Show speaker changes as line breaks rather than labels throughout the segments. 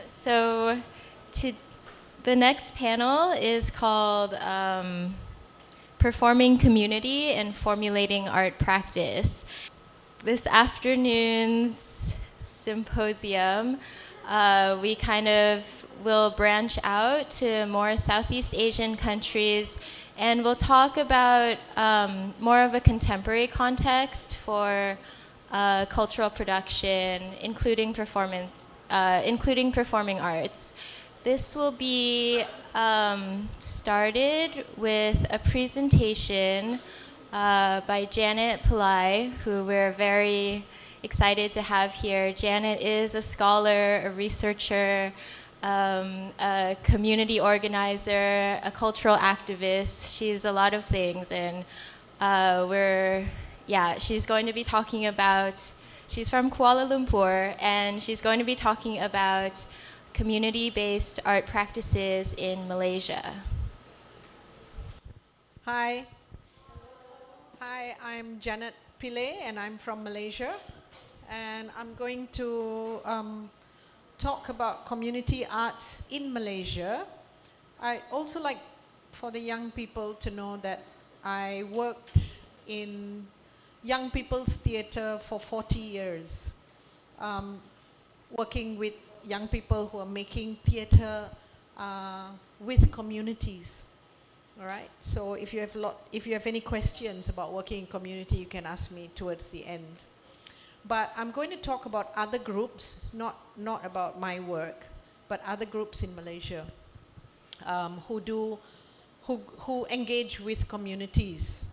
So to, the next panel is called Performing Community and Formulating Art Practice. This afternoon's symposium, we kind of will branch out to more Southeast Asian countries, and we'll talk about more of a contemporary context for cultural production, including performing arts. This will be started with a presentation by Janet Pillai, who we're very excited to have here. Janet is a scholar, a researcher, a community organizer, a cultural activist. She's a lot of things, and she's going to be talking about, she's from Kuala Lumpur, and she's going to be talking about community-based art practices in Malaysia.
Hi. Hi, I'm Janet Pillai and I'm from Malaysia. And I'm going to talk about community arts in Malaysia. I'd also like for the young people to know that I worked in young people's theatre for 40 years, working with young people who are making theatre with communities. All right. So if you have any questions about working in community, you can ask me towards the end. But I'm going to talk about other groups, not about my work, but other groups in Malaysia who engage with communities.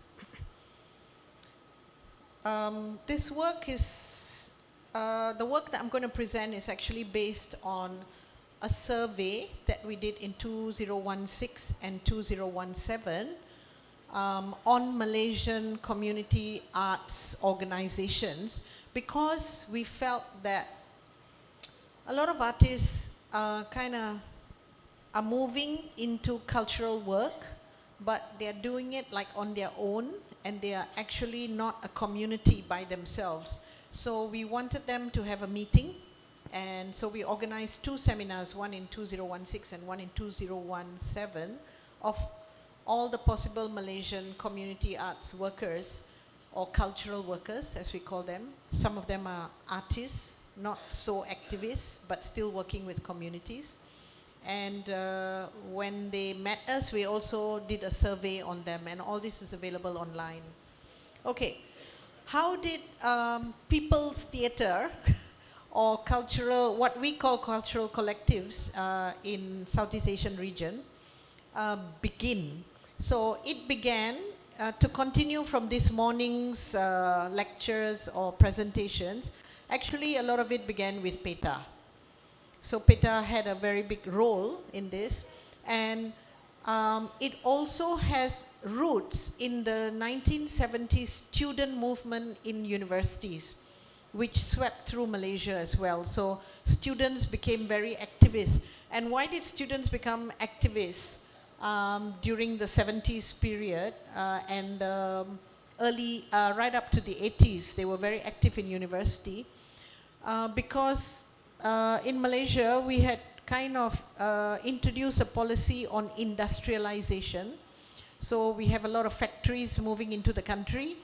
This work is the work that I'm going to present is actually based on a survey that we did in 2016 and 2017 on Malaysian community arts organizations, because we felt that a lot of artists are moving into cultural work, but they're doing it like on their own, and they are actually not a community by themselves. So we wanted them to have a meeting. And so we organized 2 seminars, one in 2016 and one in 2017, of all the possible Malaysian community arts workers, or cultural workers as we call them. Some of them are artists, not so activists, but still working with communities. And when they met us, we also did a survey on them, and all this is available online. Okay, how did people's theatre or cultural, what we call cultural collectives in Southeast Asian region begin? So it began to continue from this morning's lectures or presentations. Actually, a lot of it began with PETA. So PETA had a very big role in this, and it also has roots in the 1970s student movement in universities, which swept through Malaysia as well. So students became very activist. And why did students become activists during the 70s period and early, right up to the 80s? They were very active in university because in Malaysia we had introduced a policy on industrialization. So we have a lot of factories moving into the country,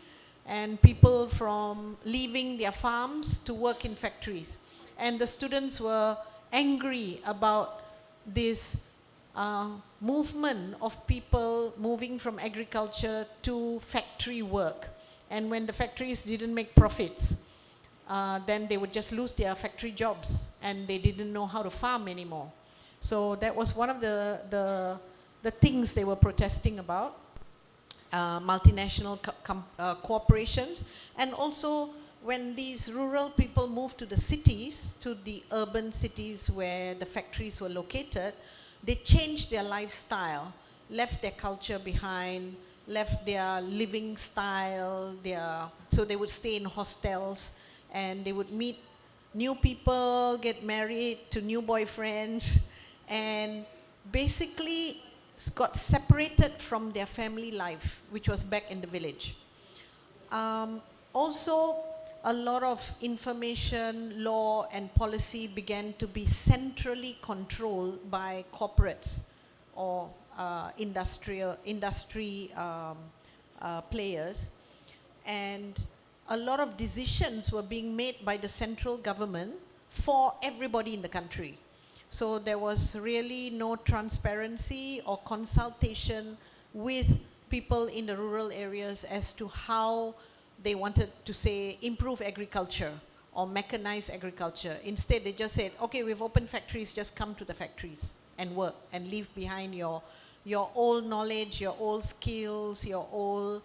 and people from leaving their farms to work in factories. And the students were angry about this movement of people moving from agriculture to factory work. And when the factories didn't make profits, then they would just lose their factory jobs, and they didn't know how to farm anymore. So that was one of the things they were protesting about. Multinational corporations, and also when these rural people moved to the cities, to the urban cities where the factories were located, they changed their lifestyle, left their culture behind, left their living style, so they would stay in hostels, and they would meet new people, get married to new boyfriends, and basically got separated from their family life, which was back in the village. Also, a lot of information, law, and policy began to be centrally controlled by corporates or industry players. And a lot of decisions were being made by the central government for everybody in the country. So there was really no transparency or consultation with people in the rural areas as to how they wanted to, say, improve agriculture or mechanize agriculture. Instead, they just said, okay, we've opened factories, just come to the factories and work and leave behind your old knowledge, your old skills, your old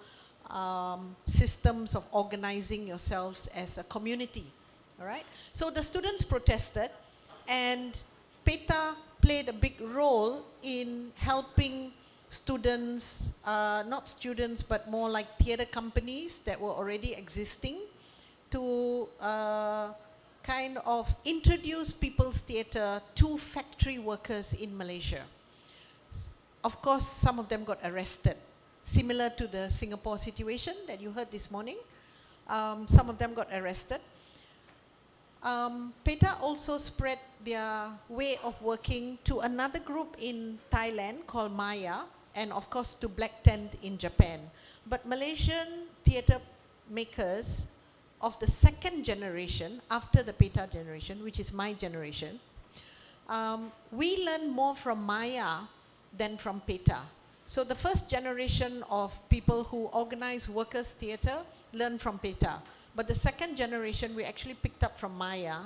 systems of organizing yourselves as a community, all right? So the students protested, and PETA played a big role in helping students, not students, but more like theater companies that were already existing, to kind of introduce people's theater to factory workers in Malaysia. Of course, some of them got arrested, similar to the Singapore situation that you heard this morning. Some of them got arrested. PETA also spread their way of working to another group in Thailand called Maya, and of course to Black Tent in Japan. But Malaysian theatre makers of the second generation, after the PETA generation, which is my generation, we learn more from Maya than from PETA. So the first generation of people who organize workers' theatre learned from PETA. But the second generation we actually picked up from Maya,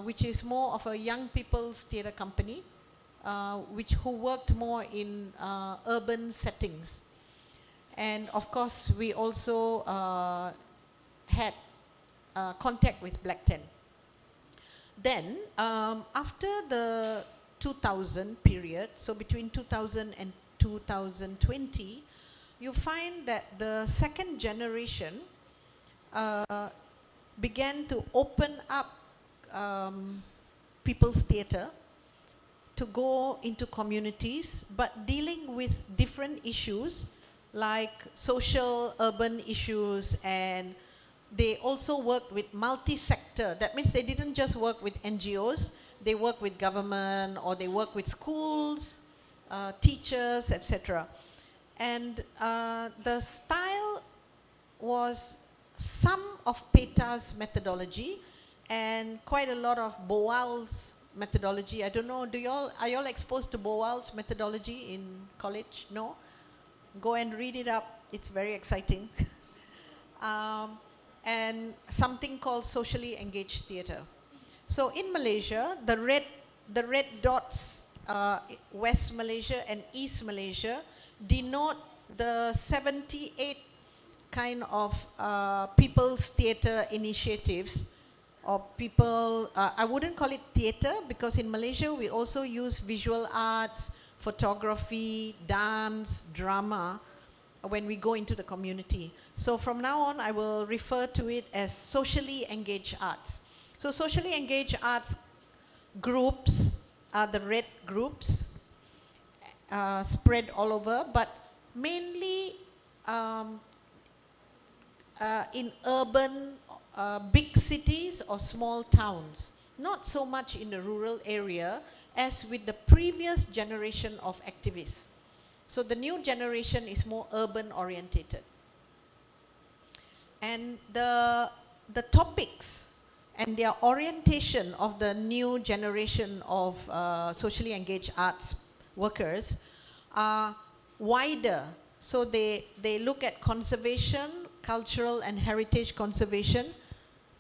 which is more of a young people's theatre company, who worked more in urban settings. And of course, we also had contact with Black Tent. Then, after the 2000 period, so between 2000 and 2020, you find that the second generation began to open up people's theatre to go into communities, but dealing with different issues like social, urban issues, and they also worked with multi-sector. That means they didn't just work with NGOs, they work with government, or they work with schools, teachers, etc. And the style was some of PETA's methodology and quite a lot of Boal's methodology. I don't know, are you all exposed to Boal's methodology in college? No? Go and read it up, it's very exciting. And something called socially engaged theatre. So in Malaysia, the red dots, West Malaysia and East Malaysia, denote the 78 kind of people's theatre initiatives, or people, I wouldn't call it theatre, because in Malaysia we also use visual arts, photography, dance, drama, when we go into the community. So from now on, I will refer to it as socially engaged arts. So socially engaged arts groups are the red groups, spread all over, but mainly in urban, big cities or small towns. Not so much in the rural area as with the previous generation of activists. So the new generation is more urban orientated. And the topics and their orientation of the new generation of socially engaged arts workers are wider. So they look at conservation, cultural and heritage conservation.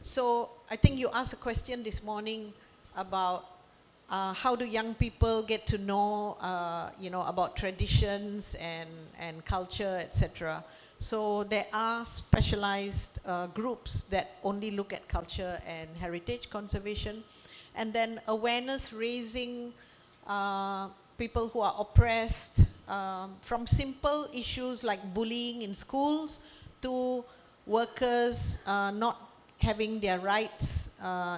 So I think you asked a question this morning about how do young people get to know, about traditions and culture, etc. So there are specialized groups that only look at culture and heritage conservation. And then awareness raising, people who are oppressed, from simple issues like bullying in schools to workers not having their rights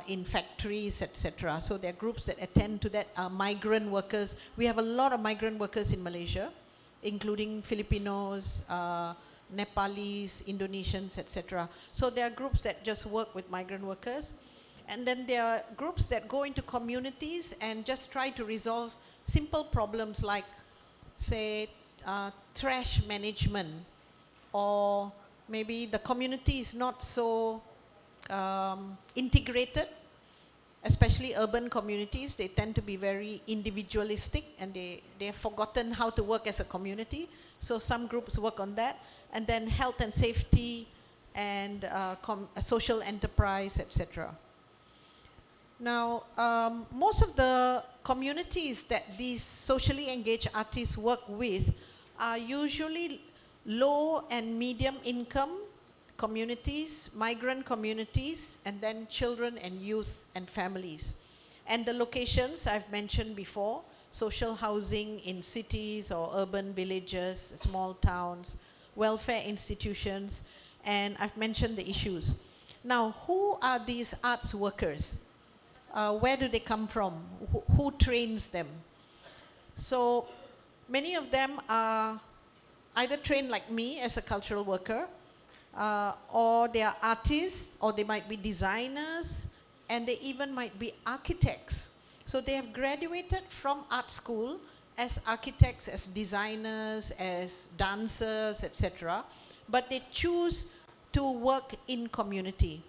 in factories, etc. So there are groups that attend to that. Migrant workers. We have a lot of migrant workers in Malaysia, including Filipinos, Nepalis, Indonesians, etc. So there are groups that just work with migrant workers. And then there are groups that go into communities and just try to resolve simple problems like, say, trash management, or maybe the community is not so integrated, especially urban communities. They tend to be very individualistic, and they have forgotten how to work as a community. So some groups work on that. And then health and safety and social enterprise, etc. Now, most of the communities that these socially engaged artists work with are usually low and medium income communities, migrant communities, and then children and youth and families. And the locations I've mentioned before: social housing in cities or urban villages, small towns, welfare institutions, and I've mentioned the issues. Now, who are these arts workers? Where do they come from? Who trains them? So many of them are either trained like me as a cultural worker, or they are artists, or they might be designers, and they even might be architects. So they have graduated from art school as architects, as designers, as dancers, etc. But they choose to work in community.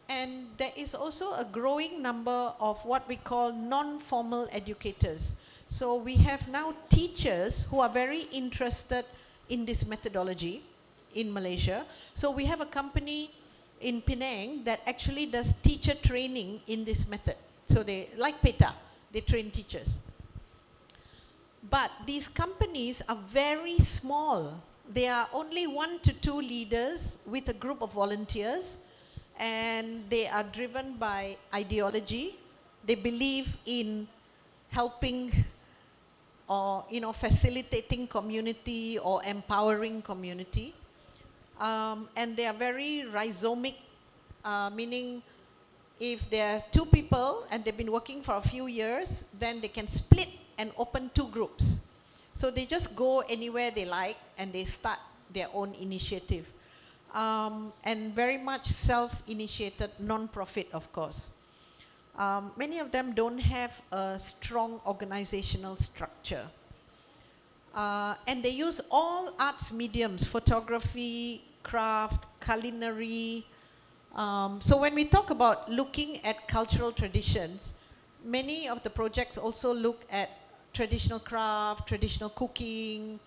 And there is also a growing number of what we call non-formal educators. So we have now teachers who are very interested in this methodology in Malaysia. So we have a company in Penang that actually does teacher training in this method. So they, like PETA, they train teachers. But these companies are very small. They are only 1 to 2 leaders with a group of volunteers, and they are driven by ideology. They believe in helping or facilitating community or empowering community. And they are very rhizomic, meaning if there are 2 people and they've been working for a few years, then they can split and open 2 groups. So they just go anywhere they like and they start their own initiative. And very much self-initiated, non-profit, of course. Many of them don't have a strong organizational structure. And they use all arts mediums: photography, craft, culinary. So when we talk about looking at cultural traditions, many of the projects also look at traditional craft, traditional cooking,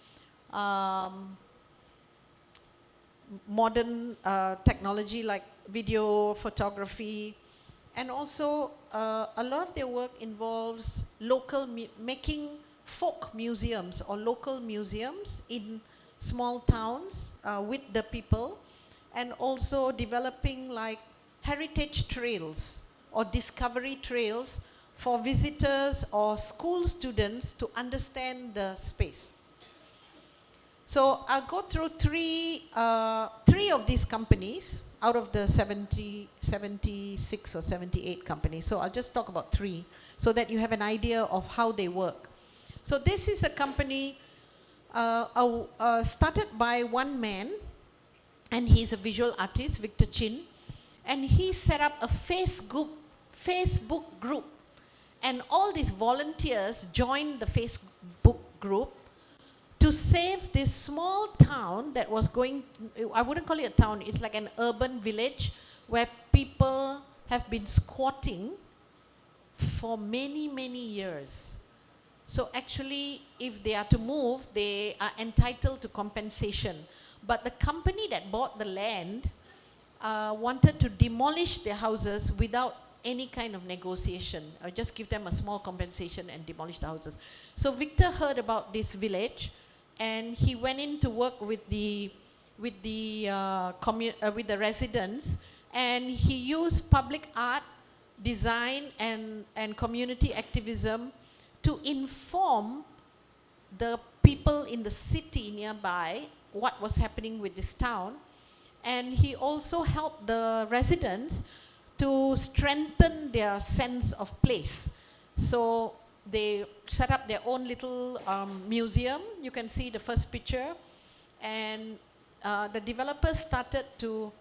modern technology like video, photography, and also a lot of their work involves making folk museums or local museums in small towns with the people, and also developing like heritage trails or discovery trails for visitors or school students to understand the space. So I'll go through three of these companies out of the 76 or 78 companies. So I'll just talk about 3 so that you have an idea of how they work. So this is a company started by one man, and he's a visual artist, Victor Chin, and he set up a Facebook group, and all these volunteers joined the Facebook group to save this small town that was going, I wouldn't call it a town, it's like an urban village where people have been squatting for many, many years. So actually, if they are to move, they are entitled to compensation. But the company that bought the land wanted to demolish their houses without any kind of negotiation, or just give them a small compensation and demolish the houses. So Victor heard about this village, and he went in to work with the residents, and he used public art, design, and community activism to inform the people in the city nearby what was happening with this town. And he also helped the residents to strengthen their sense of place. So they set up their own little museum. You can see the first picture. And the developers started to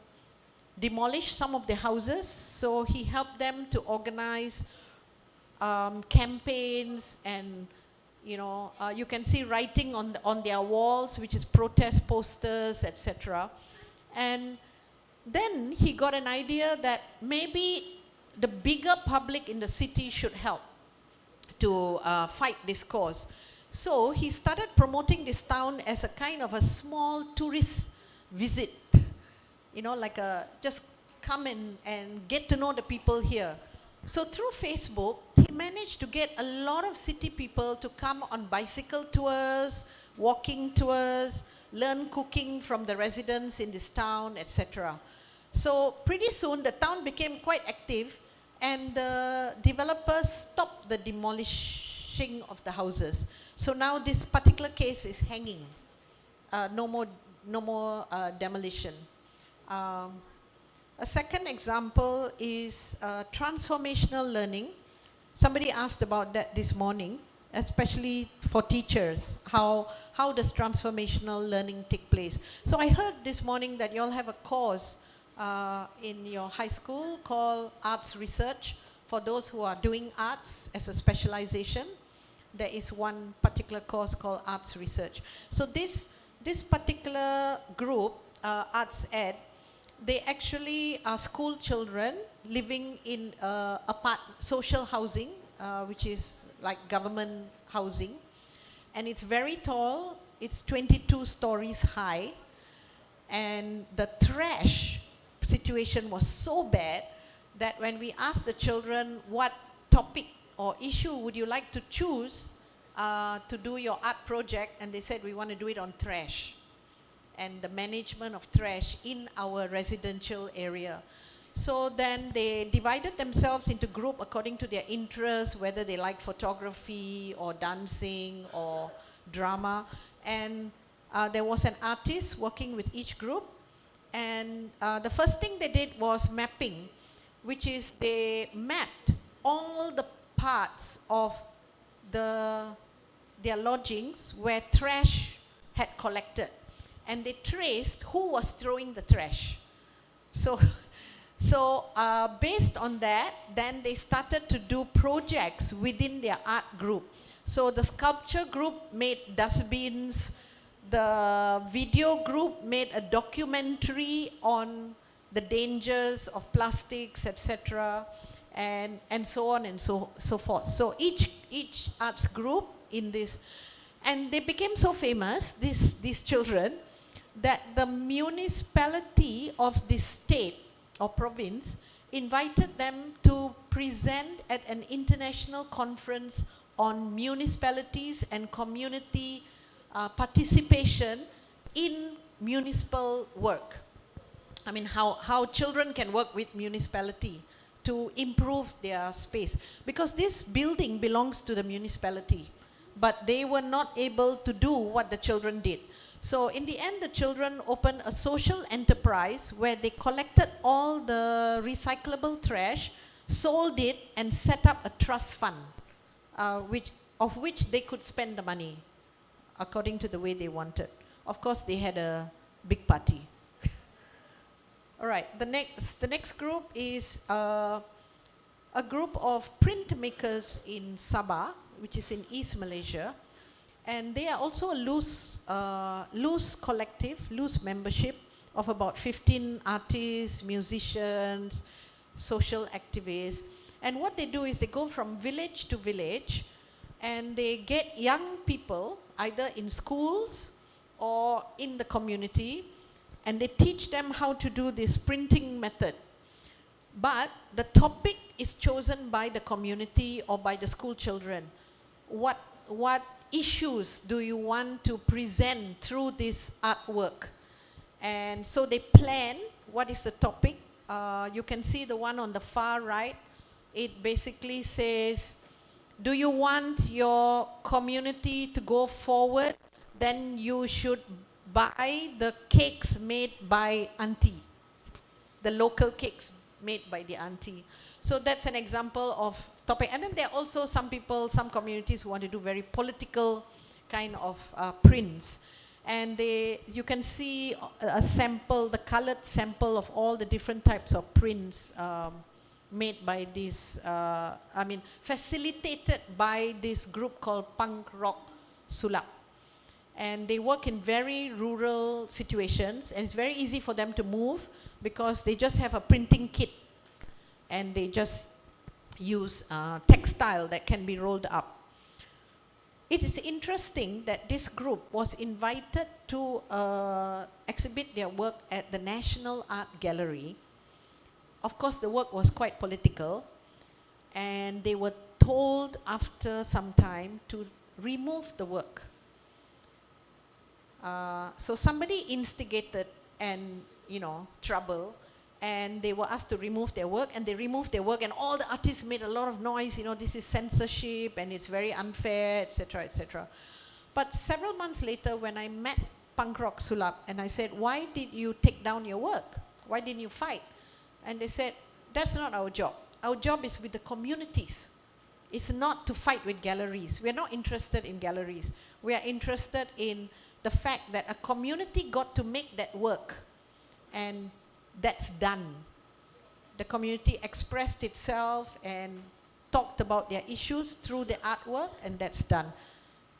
demolish some of the houses, so he helped them to organize campaigns, and you can see writing on their walls, which is protest posters, etc. And then he got an idea that maybe the bigger public in the city should help to fight this cause. So he started promoting this town as a kind of a small tourist visit, like just come in and get to know the people here. So through Facebook, he managed to get a lot of city people to come on bicycle tours, walking tours, learn cooking from the residents in this town, etc. So pretty soon the town became quite active, and the developers stopped the demolishing of the houses. So now this particular case is hanging. No more demolition. A second example is transformational learning. Somebody asked about that this morning, especially for teachers. How does transformational learning take place? So I heard this morning that you all have a course in your high school called Arts Research. For those who are doing arts as a specialization, there is one particular course called Arts Research. So this particular group, Arts Ed, they actually are school children living in social housing, which is like government housing. And it's very tall. It's 22 stories high. And the trash situation was so bad that when we asked the children what topic or issue would you like to choose to do your art project, and they said, we want to do it on trash and the management of trash in our residential area. So then they divided themselves into group according to their interests, whether they like photography or dancing or drama. And there was an artist working with each group. And the first thing they did was mapping, which is they mapped all the parts of their lodgings where trash had collected. And they traced who was throwing the trash. So based on that, then they started to do projects within their art group. So the sculpture group made dustbins, the video group made a documentary on the dangers of plastics, etc., and so on and so forth. So each arts group in this, and they became so famous, these children, that the municipality of this state or province invited them to present at an international conference on municipalities and community participation in municipal work. I mean, how children can work with municipality to improve their space. Because this building belongs to the municipality, but they were not able to do what the children did. So in the end, the children opened a social enterprise where they collected all the recyclable trash, sold it, and set up a trust fund, of which they could spend the money according to the way they wanted. Of course, they had a big party. All right, the next group is a group of printmakers in Sabah, which is in East Malaysia. And they are also a loose collective, loose membership of about 15 artists, musicians, social activists. And what they do is they go from village to village, and they get young people, either in schools or in the community, and they teach them how to do this printing method. But the topic is chosen by the community or by the school children. What issues do you want to present through this artwork? And so they plan what is the topic. You can see the one on the far right. It basically says, do you want your community to go forward? Then you should buy the cakes made by auntie, the local cakes made by the auntie. So that's an example of topic. And then there are also some people, some communities who want to do very political kind of prints. And you can see a sample, the colored sample of all the different types of prints made by this, facilitated by this group called Punk Rock Sulap. And they work in very rural situations, and it's very easy for them to move because they just have a printing kit and they just use textile that can be rolled up. It is interesting that this group was invited to exhibit their work at the National Art Gallery. Of course, the work was quite political, and they were told after some time to remove the work. So somebody instigated trouble, and they were asked to remove their work, and they removed their work, and all the artists made a lot of noise, this is censorship and it's very unfair, etc., etc. But several months later, when I met Punk Rock Sulap and I said, why did you take down your work? Why didn't you fight? And they said, that's not our job. Our job is with the communities. It's not to fight with galleries. We're not interested in galleries. We are interested in the fact that a community got to make that work, and that's done. The community expressed itself and talked about their issues through the artwork, and that's done.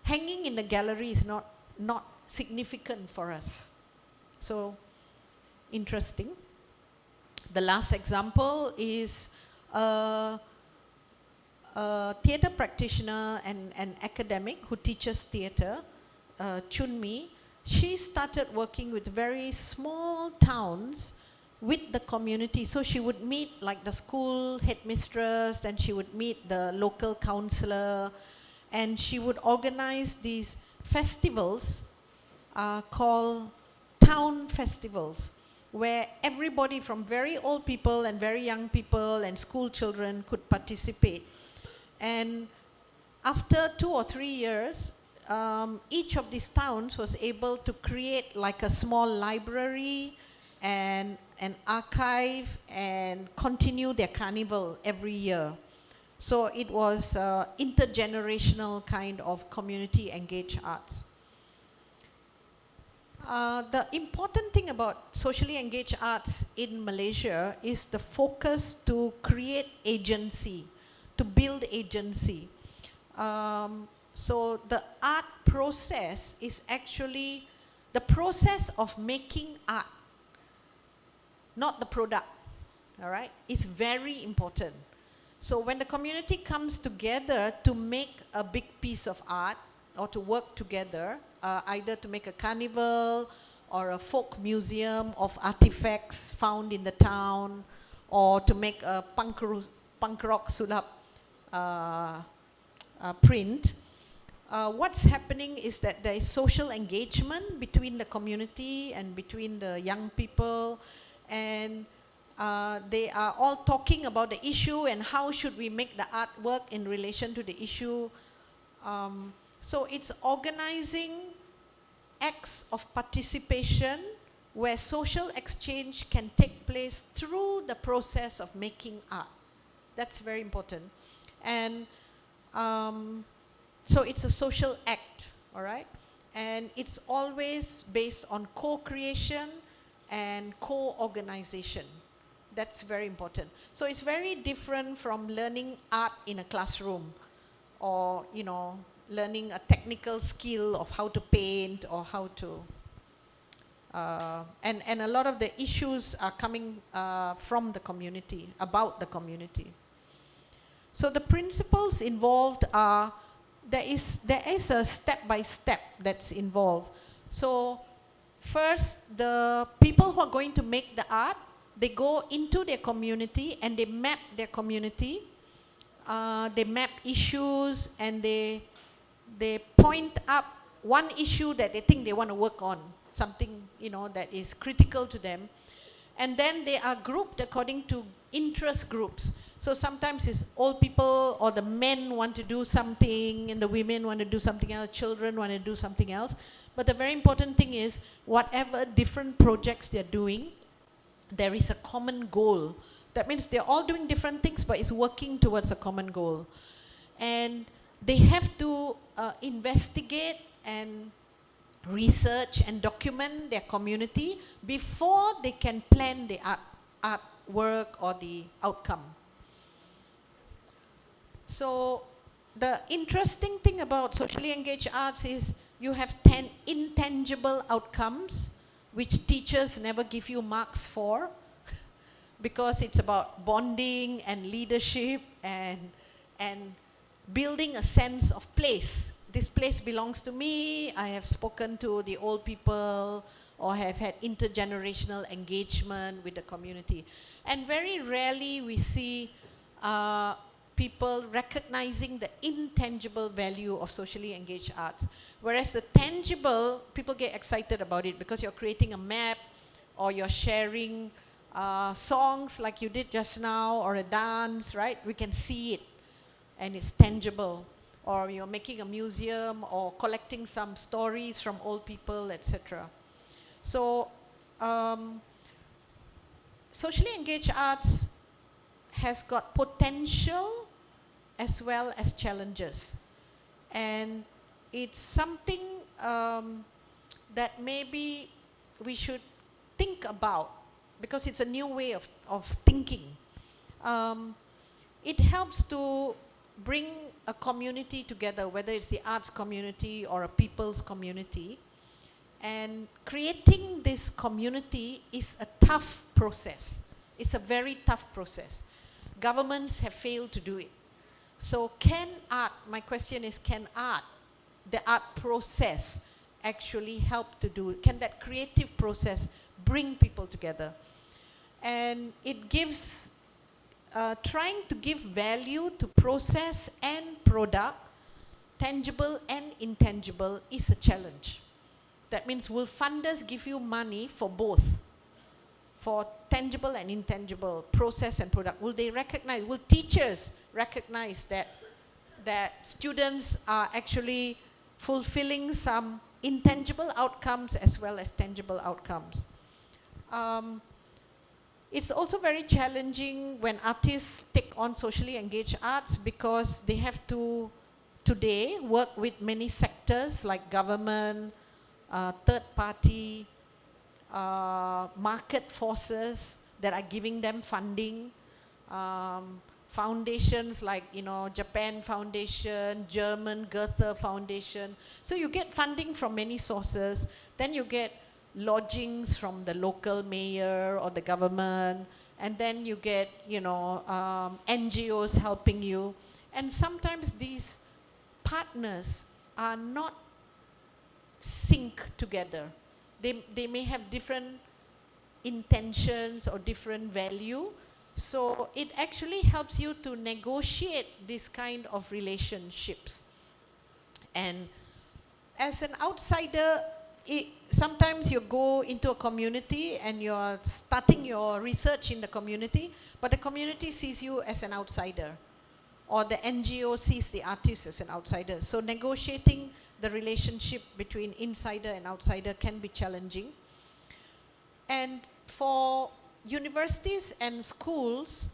Hanging in the gallery is not significant for us. So, interesting. The last example is a theatre practitioner and an academic who teaches theatre, Chunmi. She started working with very small towns with the community. So she would meet like the school headmistress, then she would meet the local councillor, and she would organize these festivals called town festivals, where everybody from very old people and very young people and school children could participate. And after 2 or 3 years, each of these towns was able to create like a small library and an archive and continue their carnival every year. So it was intergenerational kind of community engaged arts. The important thing about socially engaged arts in Malaysia is the focus to create agency, to build agency. So the art process is actually the process of making art, not the product, all right? It's very important. So when the community comes together to make a big piece of art or to work together, either to make a carnival or a folk museum of artifacts found in the town, or to make a punk rock sulap print, what's happening is that there is social engagement between the community and between the young people, and they are all talking about the issue and how should we make the artwork in relation to the issue. So it's organizing acts of participation where social exchange can take place through the process of making art. That's very important. And so it's a social act, all right? And it's always based on co-creation and co-organization. That's very important. So it's very different from learning art in a classroom, or learning a technical skill of how to paint or how to and a lot of the issues are coming from the community, about the community. So the principles involved are, there is a step-by-step that's involved. So first, the people who are going to make the art, they go into their community and they map their community. They map issues, and they point up one issue that they think they want to work on, something that is critical to them. And then they are grouped according to interest groups. So sometimes it's old people, or the men want to do something and the women want to do something else, children want to do something else. But the very important thing is, whatever different projects they're doing, there is a common goal. That means they're all doing different things, but it's working towards a common goal. And they have to investigate and research and document their community before they can plan the art work or the outcome. So the interesting thing about socially engaged arts is you have 10 intangible outcomes which teachers never give you marks for because it's about bonding and leadership and building a sense of place. This place belongs to me. I have spoken to the old people or have had intergenerational engagement with the community. And very rarely we see people recognizing the intangible value of socially engaged arts. Whereas the tangible, people get excited about it because you're creating a map or you're sharing songs like you did just now or a dance, right? We can see it and it's tangible. Or you're making a museum or collecting some stories from old people, etc. So socially engaged arts has got potential as well as challenges. And it's something that maybe we should think about because it's a new way of thinking. It helps to bring a community together, whether it's the arts community or a people's community. And creating this community is a tough process. It's a very tough process. Governments have failed to do it. So can art, my question is, can art, the art process, actually help to do it? Can that creative process bring people together? And it gives, trying to give value to process and product, tangible and intangible, is a challenge. That means will funders give you money for both? For tangible and intangible, process and product? Will they recognize, will teachers recognize that students are actually fulfilling some intangible outcomes as well as tangible outcomes? It's also very challenging when artists take on socially engaged arts because they have to today work with many sectors like government, third party, market forces that are giving them funding, foundations like, you know, Japan Foundation, German Goethe Foundation. So you get funding from many sources, then you get lodgings from the local mayor or the government, and then you get, you know, NGOs helping you. And sometimes these partners are not sync together. They may have different intentions or different value. So it actually helps you to negotiate this kind of relationships. And as an outsider, sometimes you go into a community and you're starting your research in the community, but the community sees you as an outsider, or the NGO sees the artist as an outsider. So negotiating the relationship between insider and outsider can be challenging. And for universities and schools,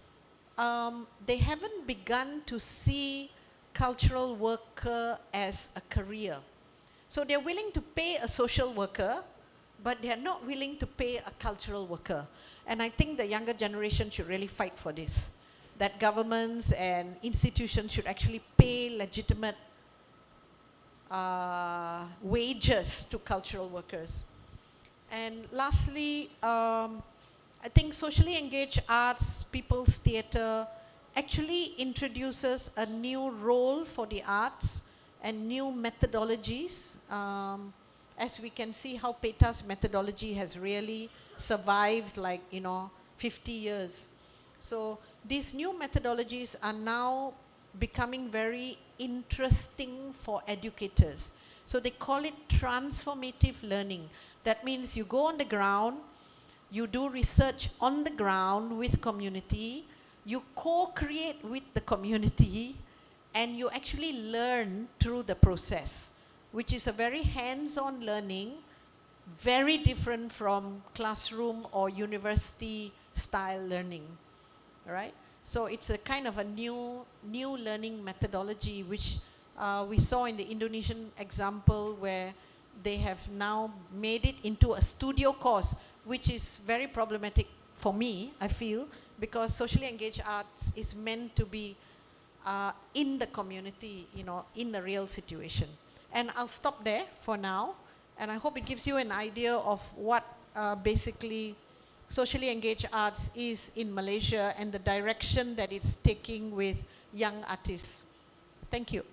they haven't begun to see cultural worker as a career. So they're willing to pay a social worker, but they're not willing to pay a cultural worker. And I think the younger generation should really fight for this, that governments and institutions should actually pay legitimate wages to cultural workers. And lastly, I think socially engaged arts, people's theatre, actually introduces a new role for the arts and new methodologies. As we can see how PETA's methodology has really survived, like, you know, 50 years. So these new methodologies are now becoming very interesting for educators. So they call it transformative learning. That means you go on the ground, you do research on the ground with community, you co-create with the community, and you actually learn through the process, which is a very hands-on learning, very different from classroom or university style learning, right? So it's a kind of a new learning methodology, which we saw in the Indonesian example, where they have now made it into a studio course, which is very problematic for me, I feel, because socially engaged arts is meant to be in the community, you know, in the real situation. And I'll stop there for now, and I hope it gives you an idea of what basically socially engaged arts is in Malaysia and the direction that it's taking with young artists. Thank you.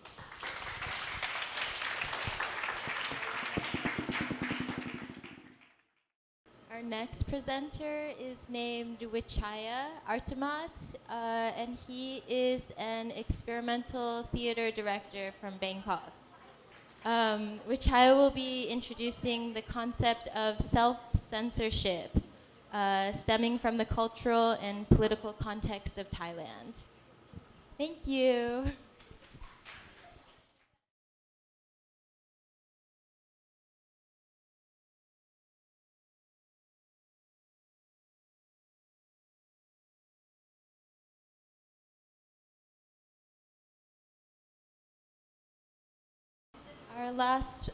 Our next presenter is named Wichaya Artamat, and he is an experimental theater director from Bangkok. Wichaya will be introducing the concept of self-censorship, stemming from the cultural and political context of Thailand. Thank you. Our last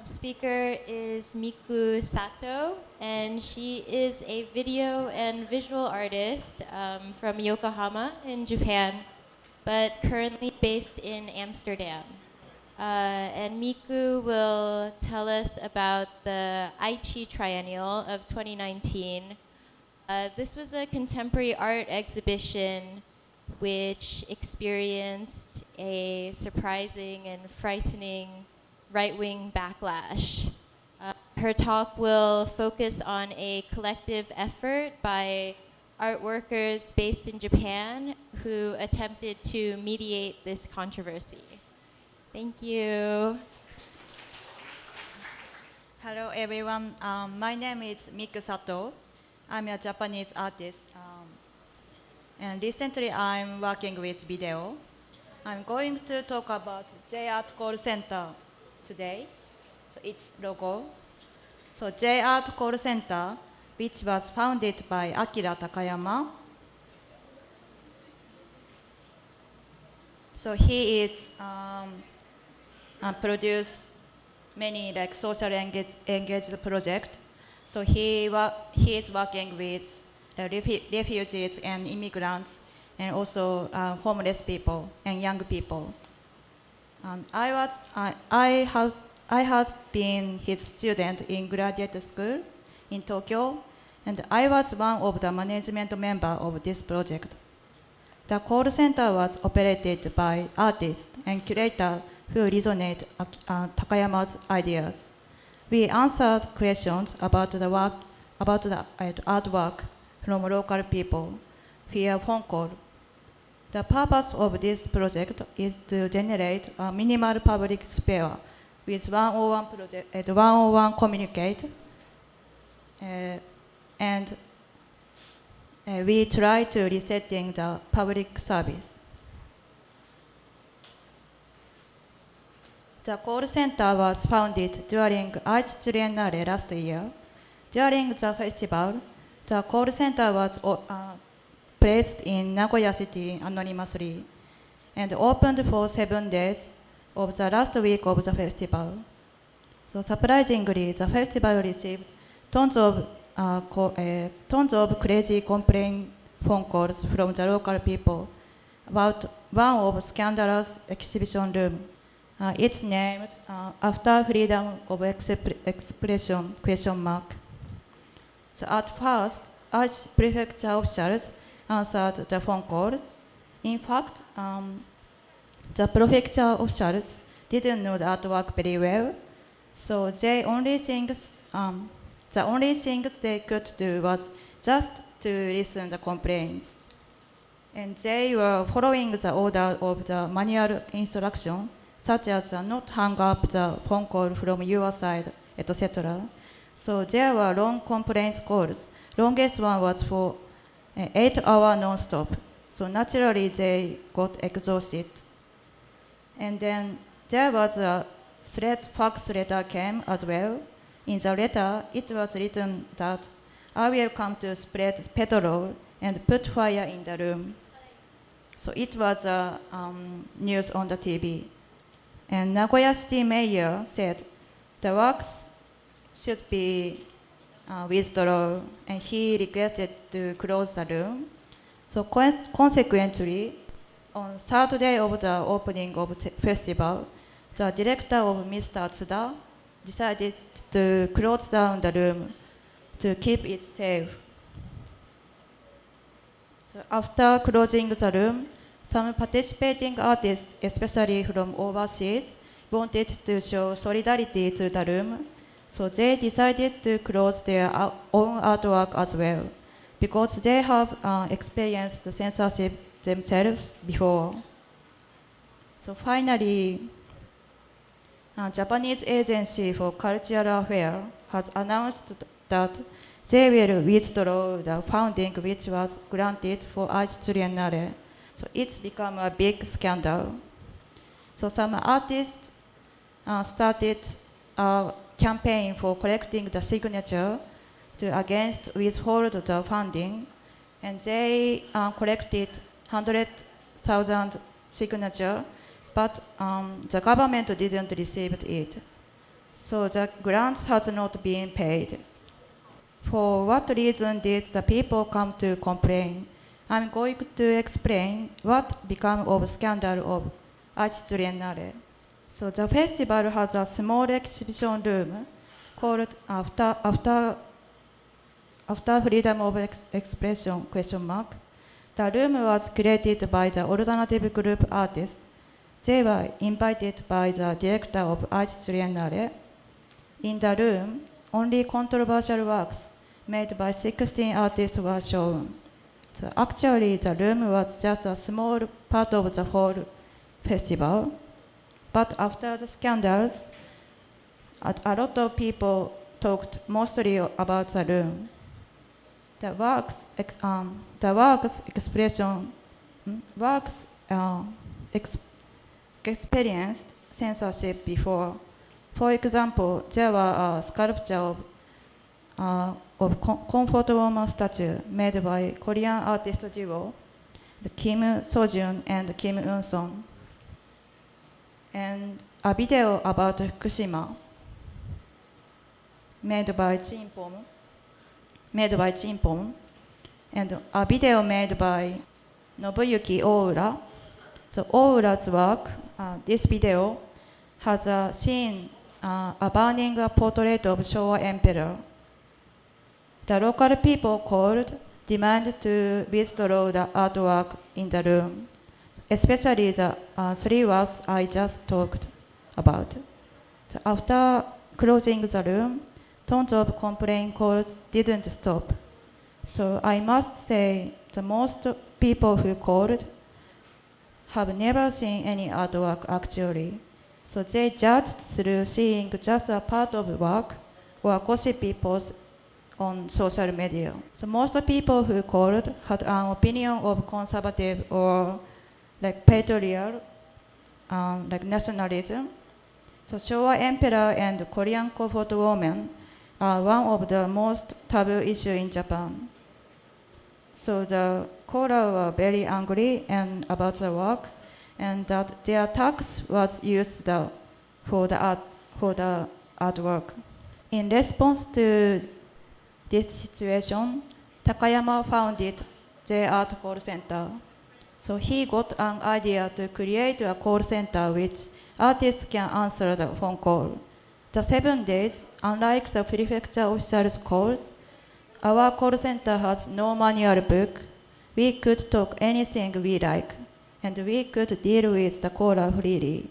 speaker is Miku Sato, and she is a video and visual artist from Yokohama in Japan, but currently based in Amsterdam. And Miku will tell us about the Aichi Triennial of 2019. This was a contemporary art exhibition which experienced a surprising and frightening right-wing backlash. Her talk will focus on a collective effort by art workers based in Japan who attempted to mediate this controversy. Thank you.
Hello everyone, my name is Miku Sato. I'm a Japanese artist. And recently I'm working with video. I'm going to talk about J-Art Call Center today. So its logo. So J-Art Call Center, which was founded by Akira Takayama. So he is produced many like social engaged project. So he is working with refugees and immigrants, and also homeless people and young people. I have been his student in graduate school in Tokyo, and I was one of the management member of this project. The call center was operated by artists and curators who resonate Takayama's ideas. We answered questions about the work, about the artwork from local people via phone call. The purpose of this project is to generate a minimal public sphere with one-on-one communicate, and we try to resetting the public service. The call center was founded during Aichi Triennale last year. During the festival, the call center was placed in Nagoya City anonymously and opened for 7 days of the last week of the festival. So surprisingly, the festival received tons of crazy complaint phone calls from the local people about one of scandalous exhibition room. It's named after freedom of expression, question mark. So at first, Aichi prefecture officials answered the phone calls. In fact, the prefecture officials didn't know the artwork very well, so the only things they could do was just to listen to the complaints. And they were following the order of the manual instruction, such as not hang up the phone call from your side, etc. So there were long complaint calls. Longest one was for 8 hours non-stop. So naturally they got exhausted. And then there was a fax letter came as well. In the letter, it was written that I will come to spread petrol and put fire in the room. So it was news on the TV. And Nagoya City Mayor said the works should be withdrawn, and he requested to close the room. So consequently, on third day of the opening of the festival, the director of Mr. Tsuda decided to close down the room to keep it safe. So after closing the room, some participating artists, especially from overseas, wanted to show solidarity to the room, so they decided to close their own artwork as well, because they have experienced the censorship themselves before. So finally, Japanese Agency for Cultural Affairs has announced that they will withdraw the funding which was granted for Arts Triennale. So it's become a big scandal. So some artists started a campaign for collecting the signature to against withhold the funding, and they collected 100,000 signatures, but the government didn't receive it. So the grants has not been paid. For what reason did the people come to complain? I'm going to explain what became of scandal of Arts Triennale. So the festival has a small exhibition room called After Freedom of Expression ? The room was created by the alternative group artists. They were invited by the director of Arts Triennale. In the room, only controversial works made by 16 artists were shown. So actually, the room was just a small part of the whole festival. But after the scandals, a lot of people talked mostly about the room. The works experienced censorship before. For example, there were a sculpture of comfort woman statue made by Korean artist duo, the Kim Sojun and Kim Eun-son, and a video about Fukushima made by Chimpom, and a video made by Nobuyuki Oura. So Oura's work, this video, has a scene burning a portrait of Showa Emperor. The local people called, demanded to withdraw the artwork in the room, especially the 3 works I just talked about. So after closing the room, tons of complaint calls didn't stop. So I must say the most people who called have never seen any artwork actually. So they judged through seeing just a part of work or gossipy posts on social media. So most people who called had an opinion of conservative or like patriotic, like nationalism. So Showa Emperor and Korean comfort woman are one of the most taboo issues in Japan. So the caller were very angry and about the work, and that their tax was used for the artwork. In response to this situation, Takayama founded J Art Call Center. So he got an idea to create a call center which artists can answer the phone call. The 7 days, unlike the prefecture officials' calls, our call center has no manual book. We could talk anything we like, and we could deal with the caller freely,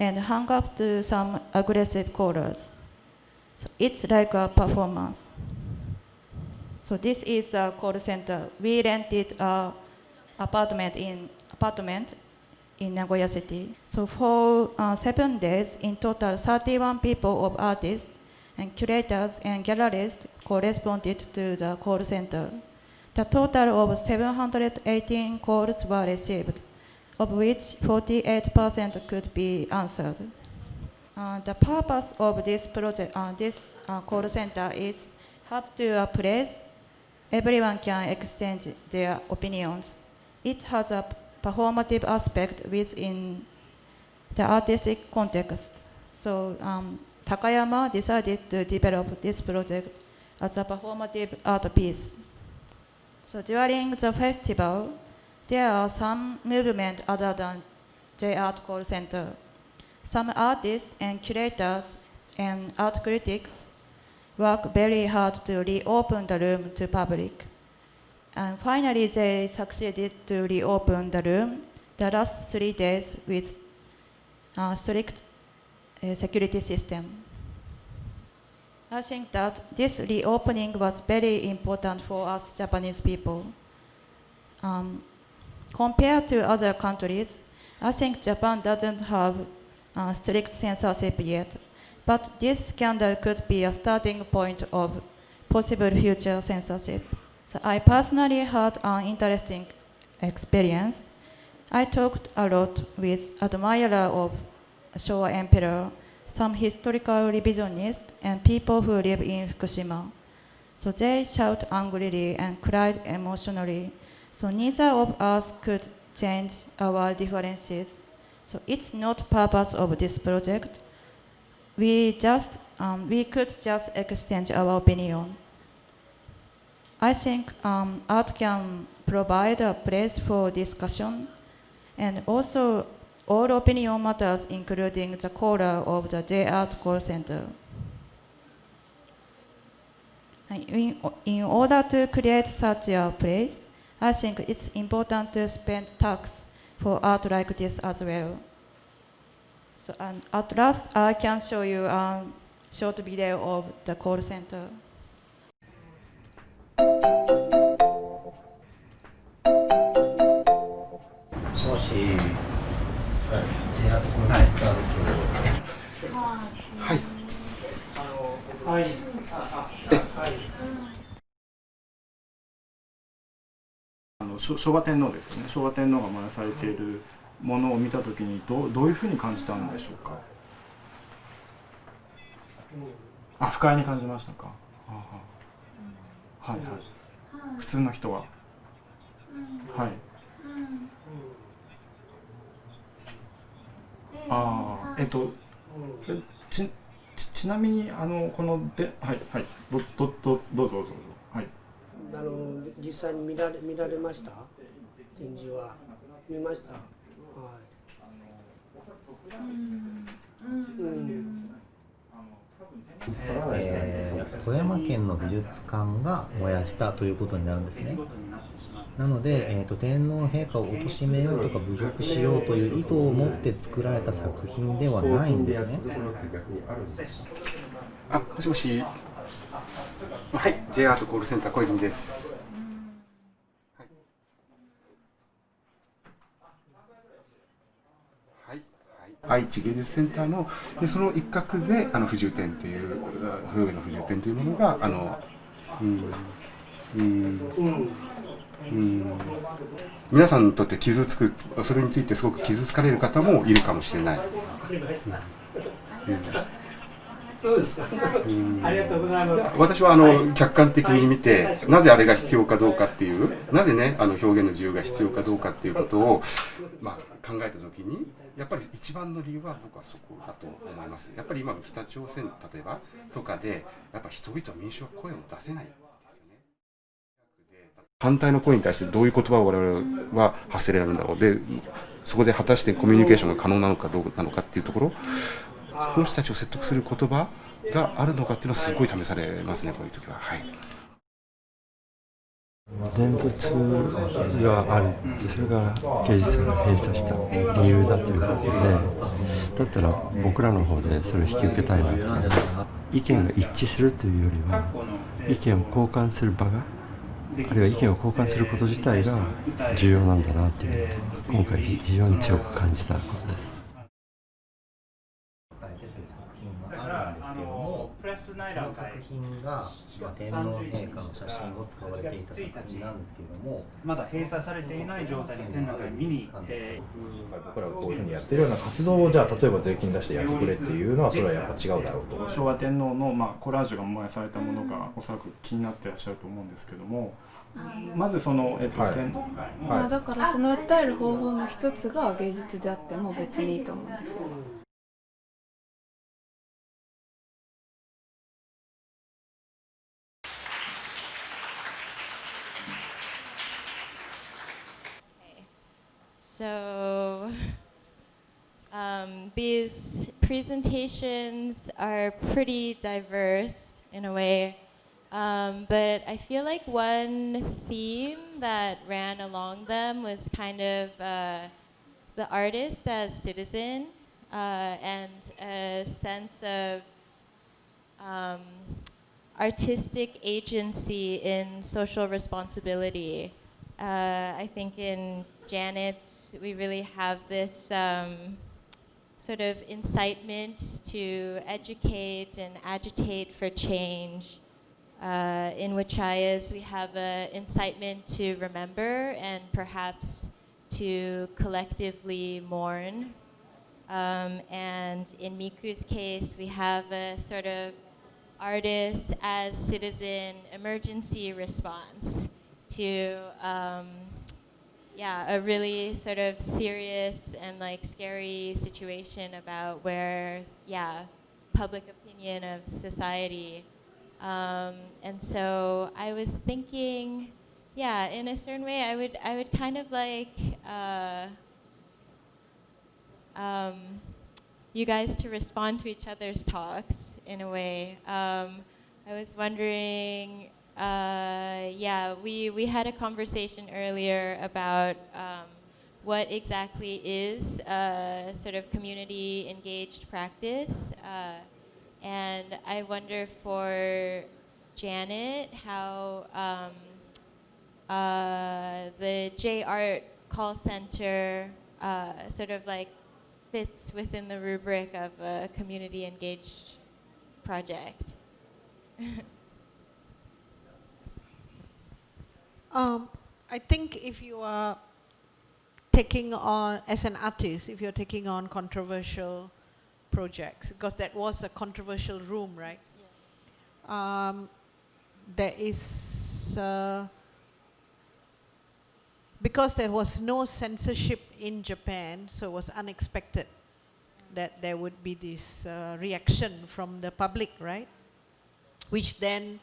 and hang up to some aggressive callers. So it's like a performance. So this is the call center. We rented an apartment in Nagoya City. So for 7 days, in total, 31 people of artists and curators and gallerists corresponded to the call center. The total of 718 calls were received, of which 48% could be answered. The purpose of this project, this call center is have to a place everyone can exchange their opinions. It has a performative aspect within the artistic context. So Takayama decided to develop this project as a performative art piece. So during the festival, there are some movements other than J-Art Call Center. Some artists and curators and art critics work very hard to reopen the room to public. And finally, they succeeded to reopen the room the last 3 days with a strict security system. I think that this reopening was very important for us Japanese people. Compared to other countries, I think Japan doesn't have strict censorship yet, but this scandal could be a starting point of possible future censorship. So I personally had an interesting experience. I talked a lot with admirers of Showa Emperor, some historical revisionists, and people who live in Fukushima. So they shout angrily and cried emotionally. So neither of us could change our differences. So it's not purpose of this project. We could just exchange our opinion. I think art can provide a place for discussion, and also all opinion matters, including the caller of the J-Art Call Center. In order to create such a place, I think it's important to spend tax for art like this as well. So at last, I can show you a short video of the call center.
もしもし。はい。はい。はい。はい。
昭和天皇ですよね。昭和天皇が燃やされているものを見たときにどういうふうに感じたんでしょうか。あ、不快に感じましたか。はいはい。普通の人は。はい。ちなみにこのではいはいどうぞどうぞはい。
実際に見られました？展示は見ました？はい。
富山県の美術館が燃やしたということになるんですね。なので、天皇陛下を貶めようとか侮辱しようという意図を持って作られた作品ではないんですね。
あ、もしもし。はい、J アートコールセンター小泉です。愛知芸術センターのその一角で不自由展という表現の不自由展というものが皆さんにとって傷つくそれについてすごく傷つかれる方もいるかもしれない。
そうですか。ありがとうございます。
私は客観的に見てなぜあれが必要かどうかっていうなぜね表現の自由が必要かどうかっていうことを考えたときにやっぱり一番の理由は僕はそこだと思います。やっぱり今の北朝鮮例えばとかでやっぱ人々民主は声を出せないですよね。反対の声に対してどういう言葉を我々は発せられるんだろうでそこで果たしてコミュニケーションが可能なのかどうなのかっていうところこの人たちを説得する言葉があるのかっていうのはすごい試されますねこういう時は。はい。
伝物があるそれが芸術が閉鎖した理由だということでだったら僕らの方でそれを引き受けたいなと意見が一致するというよりは意見を交換する場があるいは意見を交換すること自体が重要なんだなという今回非常に強く感じたことです。
その作品が、天皇陛下の写真を使われていた作品なんですけれども
まだ閉鎖されていない状態の展覧会見に、
僕らがこういうふうにやってるような活動をじゃあ例えば税金出してやってくれっていうのはそれはやっぱ違うだろうと。
昭和天皇の、コラージュが燃やされたものがおそらく気になってらっしゃると思うんですけどもまずその、
だからその訴える方法の一つが芸術であっても別にいいと思うんですよ。
So these presentations are pretty diverse in a way, but I feel like one theme that ran along them was kind of the artist as citizen and a sense of artistic agency in social responsibility. I think in Janet's, we really have this sort of incitement to educate and agitate for change. In Wichaya's, we have an incitement to remember and perhaps to collectively mourn. And in Miku's case, we have a sort of artist as citizen emergency response to a really sort of serious and like scary situation about where public opinion of society. And so I was thinking, in a certain way, I would kind of like you guys to respond to each other's talks in a way. I was wondering, we had a conversation earlier about what exactly is sort of community engaged practice. And I wonder for Janet how the J Art call center sort of like fits within the rubric of a community engaged project.
I think if you are taking on, as an artist, if you're taking on controversial projects, because that was a controversial room, right? Yeah. There is, because there was no censorship in Japan, so it was unexpected that there would be this reaction from the public, right? Which then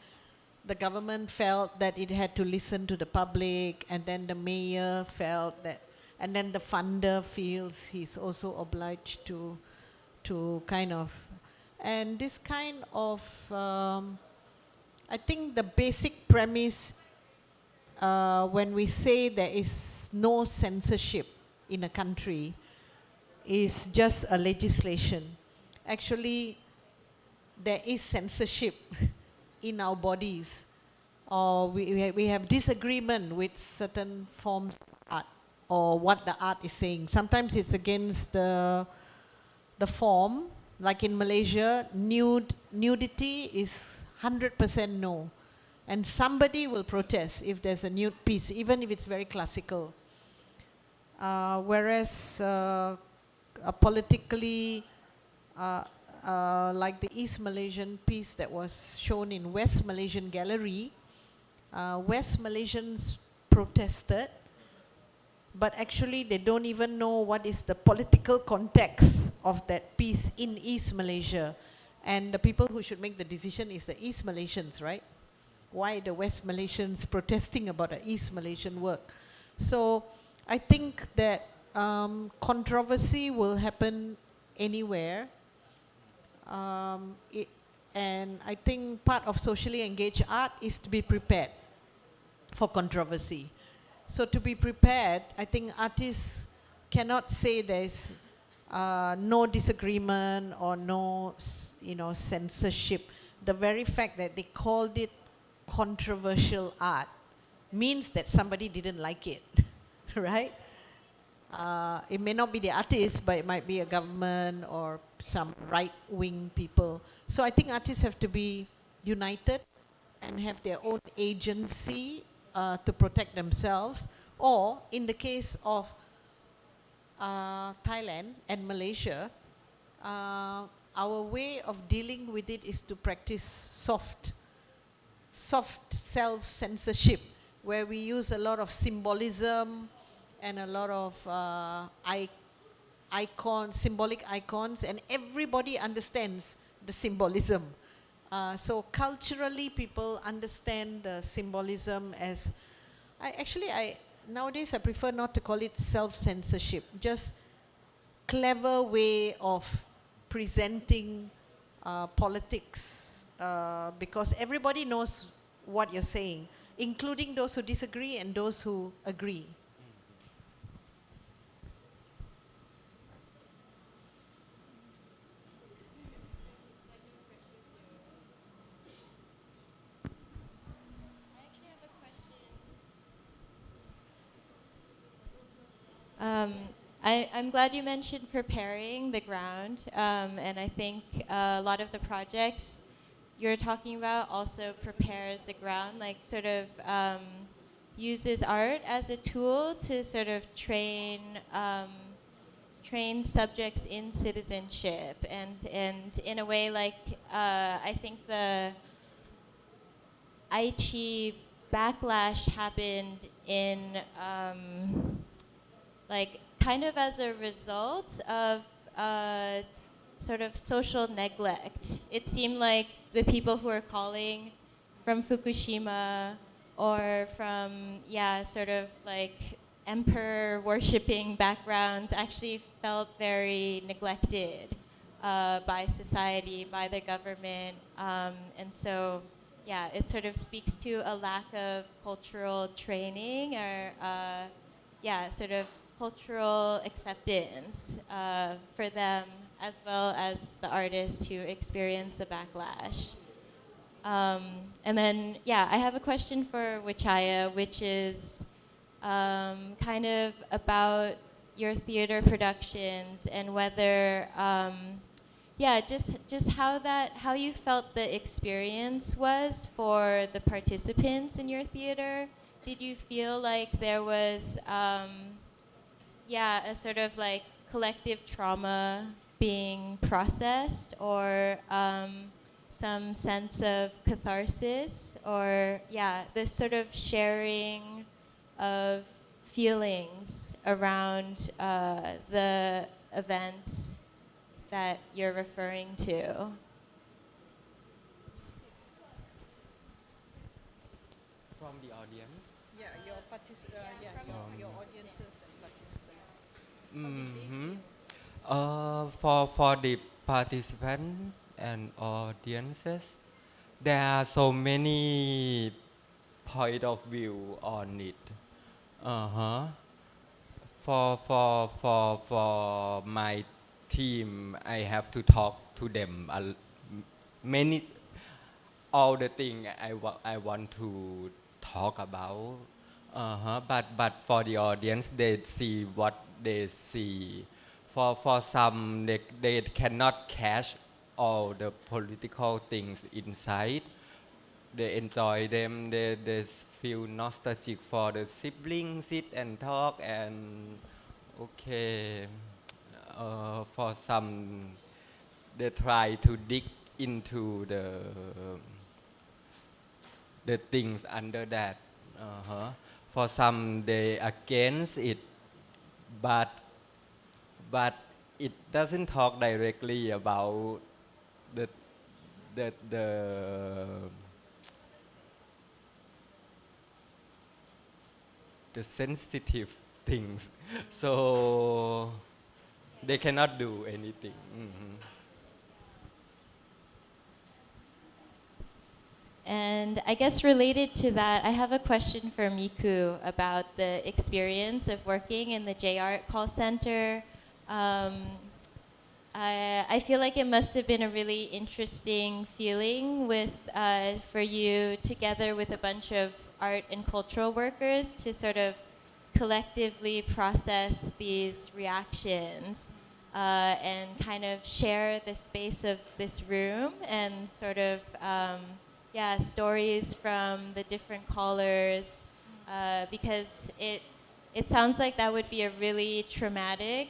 the government felt that it had to listen to the public, and then the mayor felt that, and then the funder feels he's also obliged to kind of, and this kind of, I think the basic premise when we say there is no censorship in a country is just a legislation. Actually, there is censorship in our bodies, or we have disagreement with certain forms of art or what the art is saying. Sometimes it's against the form, like in Malaysia, nudity is 100% no. And somebody will protest if there's a nude piece, even if it's very classical. Whereas politically, like the East Malaysian piece that was shown in West Malaysian Gallery, West Malaysians protested, but actually they don't even know what is the political context of that piece in East Malaysia. And the people who should make the decision is the East Malaysians, right? Why the West Malaysians protesting about the East Malaysian work? So I think that controversy will happen anywhere. And I think part of socially engaged art is to be prepared for controversy. So to be prepared, I think artists cannot say there's no disagreement or no censorship. The very fact that they called it controversial art means that somebody didn't like it, right? It may not be the artist, but it might be a government or some right-wing people. So I think artists have to be united and have their own agency to protect themselves. Or in the case of Thailand and Malaysia, our way of dealing with it is to practice soft self-censorship, where we use a lot of symbolism and a lot of symbolic icons, and everybody understands the symbolism. So culturally, people understand the symbolism as, I nowadays I prefer not to call it self-censorship, just clever way of presenting politics, because everybody knows what you're saying, including those who disagree and those who agree.
I'm glad you mentioned preparing the ground, and I think a lot of the projects you're talking about also prepares the ground, like sort of uses art as a tool to sort of train subjects in citizenship, and in a way, like I think the Aichi backlash happened in like kind of as a result of sort of social neglect. It seemed like the people who were calling from Fukushima or from, sort of like emperor worshipping backgrounds actually felt very neglected by society, by the government. And so, it sort of speaks to a lack of cultural training or, sort of cultural acceptance for them, as well as the artists who experience the backlash. And then, I have a question for Wichaya, which is kind of about your theater productions and whether, just how you felt the experience was for the participants in your theater. Did you feel like there was, a sort of like collective trauma being processed, or some sense of catharsis, or this sort of sharing of feelings around the events that you're referring to?
From the audience?
Yeah, your audiences and participants.
For the participants and audiences, there are so many point of view on it. For my team, I have to talk to them many, all the things I want to talk about. But for the audience, they see what they see. For some, they cannot catch all the political things inside. They enjoy them. They feel nostalgic for the siblings, sit and talk, and okay. For some, they try to dig into the things under that. For some, they against it, but it doesn't talk directly about the sensitive things, so they cannot do anything.
And I guess related to that, I have a question for Miku about the experience of working in the J-Art call center. I feel like it must have been a really interesting feeling for you, together with a bunch of art and cultural workers, to sort of collectively process these reactions and kind of share the space of this room and sort of stories from the different callers, because it sounds like that would be a really traumatic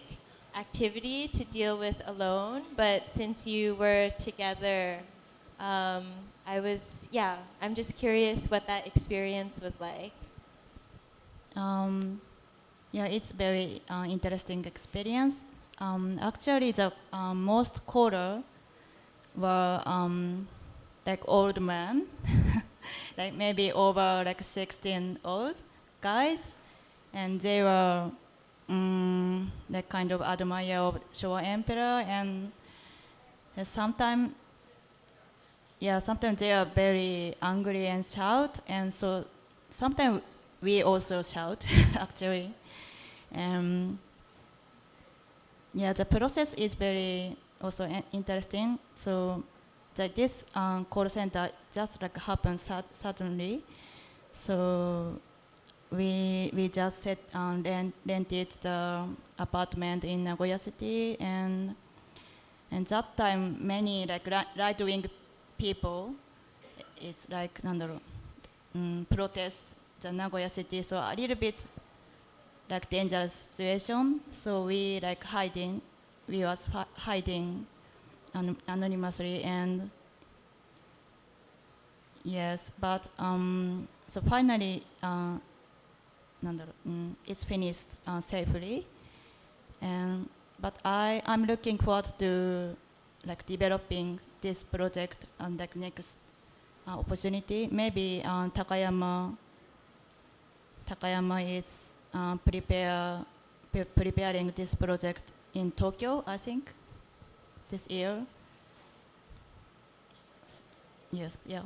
activity to deal with alone, but since you were together, I'm just curious what that experience was like.
It's very interesting experience. Actually, the most caller were like old men, like maybe over like 16 old guys, and they were that kind of admirer of Showa Emperor, and sometimes sometimes they are very angry and shout, and so sometimes we also shout actually. The process is very also interesting. So that this call center just like happened suddenly. So we just rented the apartment in Nagoya City, and that time many like right-wing people, it's like protest the Nagoya City, so a little bit like dangerous situation. So we like was hiding anonymously, and yes, but so finally it's finished safely, and but I'm looking forward to like developing this project and like next opportunity. Maybe Takayama is preparing this project in Tokyo, I think, this year. Yes, yeah.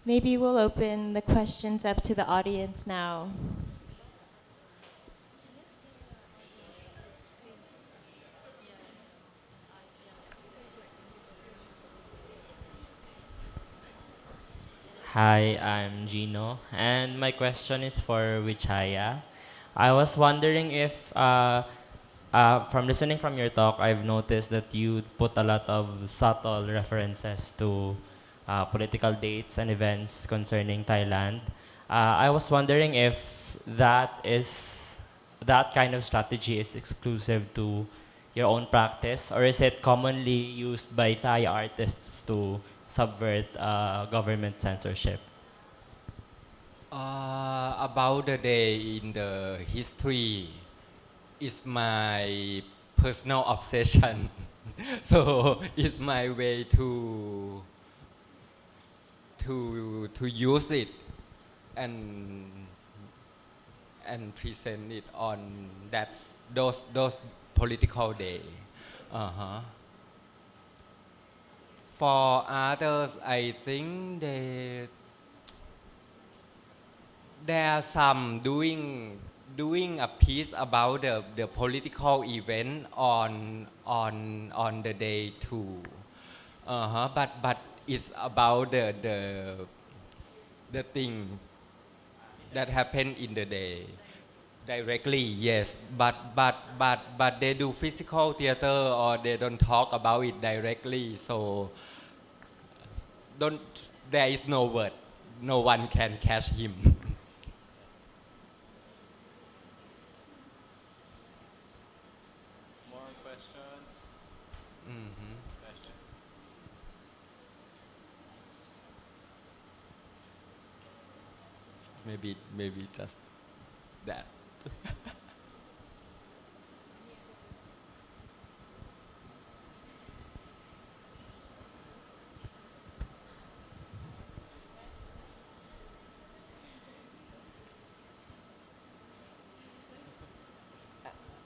Maybe we'll open the questions up to the audience now.
Hi, I'm Gino, and my question is for Wichaya. I was wondering if, from listening from your talk, I've noticed that you put a lot of subtle references to political dates and events concerning Thailand. I was wondering if that kind of strategy is exclusive to your own practice, or is it commonly used by Thai artists to subvert government censorship?
About the day in the history is my personal obsession. So it's my way to use it and present it on those political day. Uh-huh. For others, I think there are some doing a piece about the political event on the day too. But it's about the thing that happened in the day directly, yes. But they do physical theater, or they don't talk about it directly. So don't there is no word. No one can catch him.
More questions?
Mm-hmm. Maybe just that.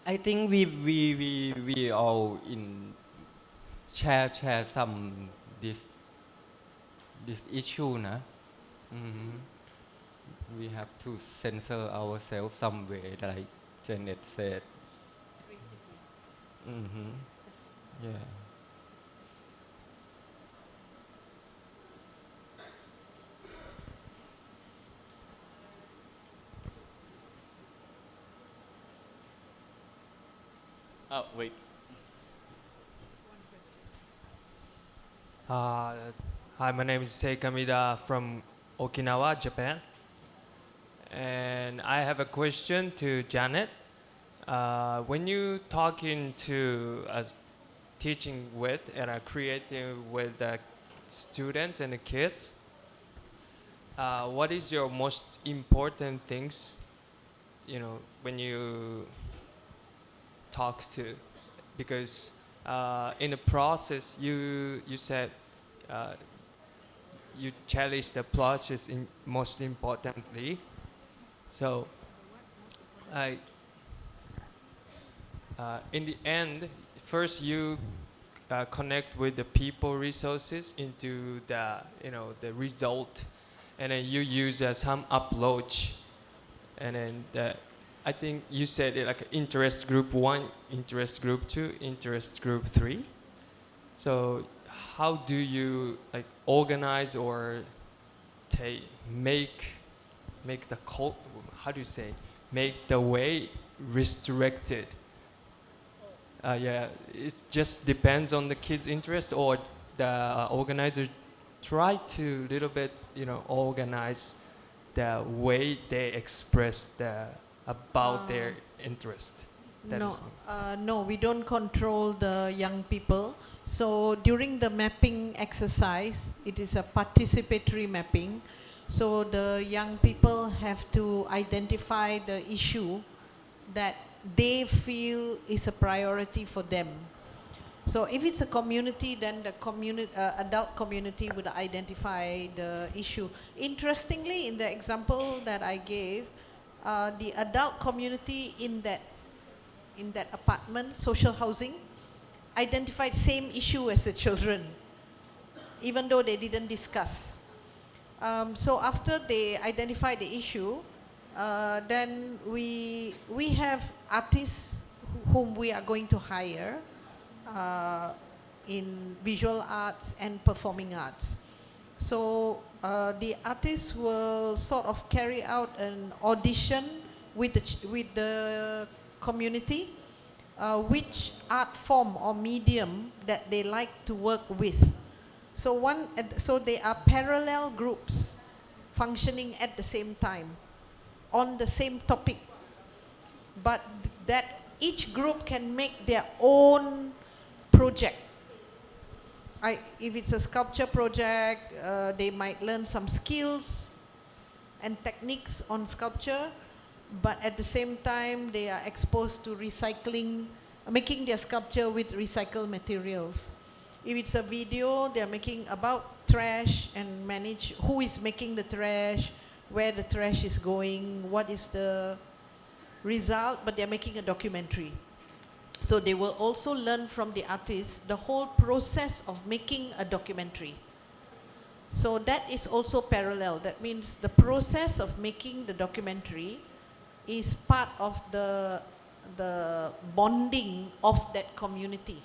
I think we all in share some this issue, na. Mm-hmm. We have to censor ourselves some way, like Janet said. Mm-hmm. Yeah.
Oh, wait.
Hi, my name is Sei Kamida from Okinawa, Japan. And I have a question to Janet. When you talking to teaching with and creating with the students and the kids, what is your most important things, when you talk to? Because in the process, you said you challenge the process most importantly. So, in the end, first you connect with the people resources into the the result, and then you use some approach, and then I think you said it like interest group 1, interest group 2, interest group 3. So how do you like organize or make the how do you say, make the way restricted? Yeah, it just depends on the kids' interest, or the organizer try to little bit organize the way they express about their interest.
No, we don't control the young people. So during the mapping exercise, it is a participatory mapping. So the young people have to identify the issue that they feel is a priority for them. So if it's a community, then the adult community would identify the issue. Interestingly, in the example that I gave, the adult community in that apartment, social housing, identified same issue as the children, even though they didn't discuss. So after they identified the issue, then we have artists whom we are going to hire in visual arts and performing arts. So the artists will sort of carry out an audition with the community, which art form or medium that they like to work with. So they are parallel groups functioning at the same time on the same topic, but that each group can make their own project. If it's a sculpture project, they might learn some skills and techniques on sculpture, but at the same time they are exposed to recycling, making their sculpture with recycled materials. If it's a video, they are making about trash and manage who is making the trash, where the trash is going, what is the result, but they're making a documentary. So they will also learn from the artists the whole process of making a documentary. So that is also parallel. That means the process of making the documentary is part of the bonding of that community.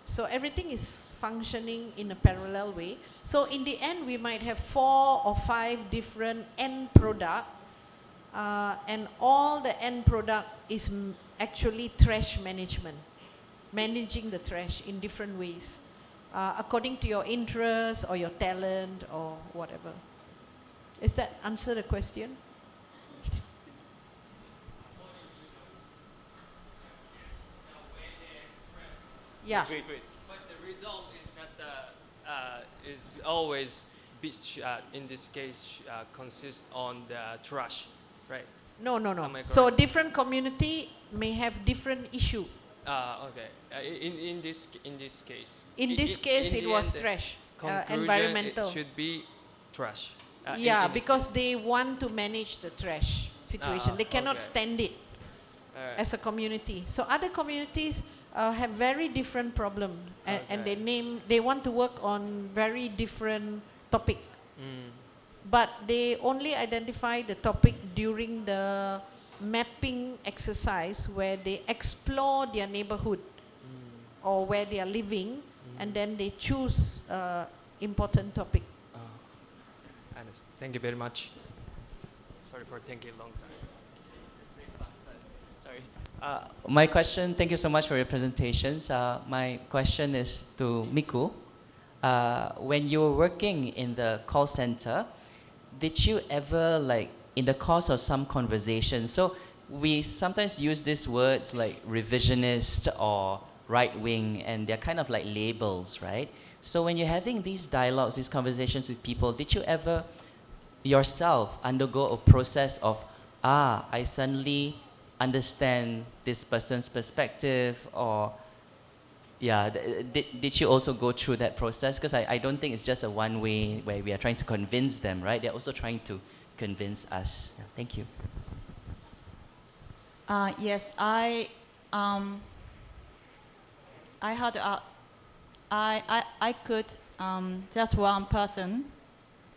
So everything is functioning in a parallel way. So in the end, we might have 4 or 5 different end product, and all the end product is actually trash management, managing the trash in different ways, according to your interest or your talent or whatever. Does that answer the question? Yeah.
Wait. But the result is not is always in this case consists on the trash, right?
No. So different community may have different issue.
Okay. In this case.
In this case, it was trash, environmental.
It should be trash.
Yeah, because they want to manage the trash situation. They cannot stand it as a community. So other communities have very different problems, and they want to work on very different topic. But they only identify the topic during the mapping exercise where they explore their neighborhood or where they are living, and then they choose important topic.
Thank you very much. Sorry for taking a long time.
Sorry. My question, thank you so much for your presentations. My question is to Miku. When you were working in the call center, did you ever, like, in the course of some conversation, so we sometimes use these words like revisionist or right-wing, and they're kind of like labels, right? So when you're having these dialogues, these conversations with people, did you ever yourself undergo a process of, I suddenly understand this person's perspective, or yeah, did you also go through that process? Because I don't think it's just a one way where we are trying to convince them, right? They're also trying to convince us. Yeah, thank you.
Yes, I had I could just one person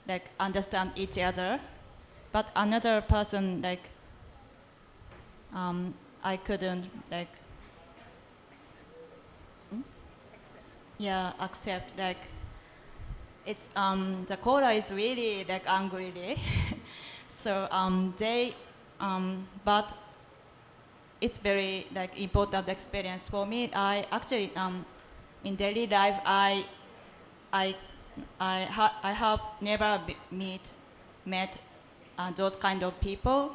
like understand each other, but another person like I couldn't like accept like it's the caller is really like angry so they but it's very like important experience for me. I actually in daily life I have never met those kind of people.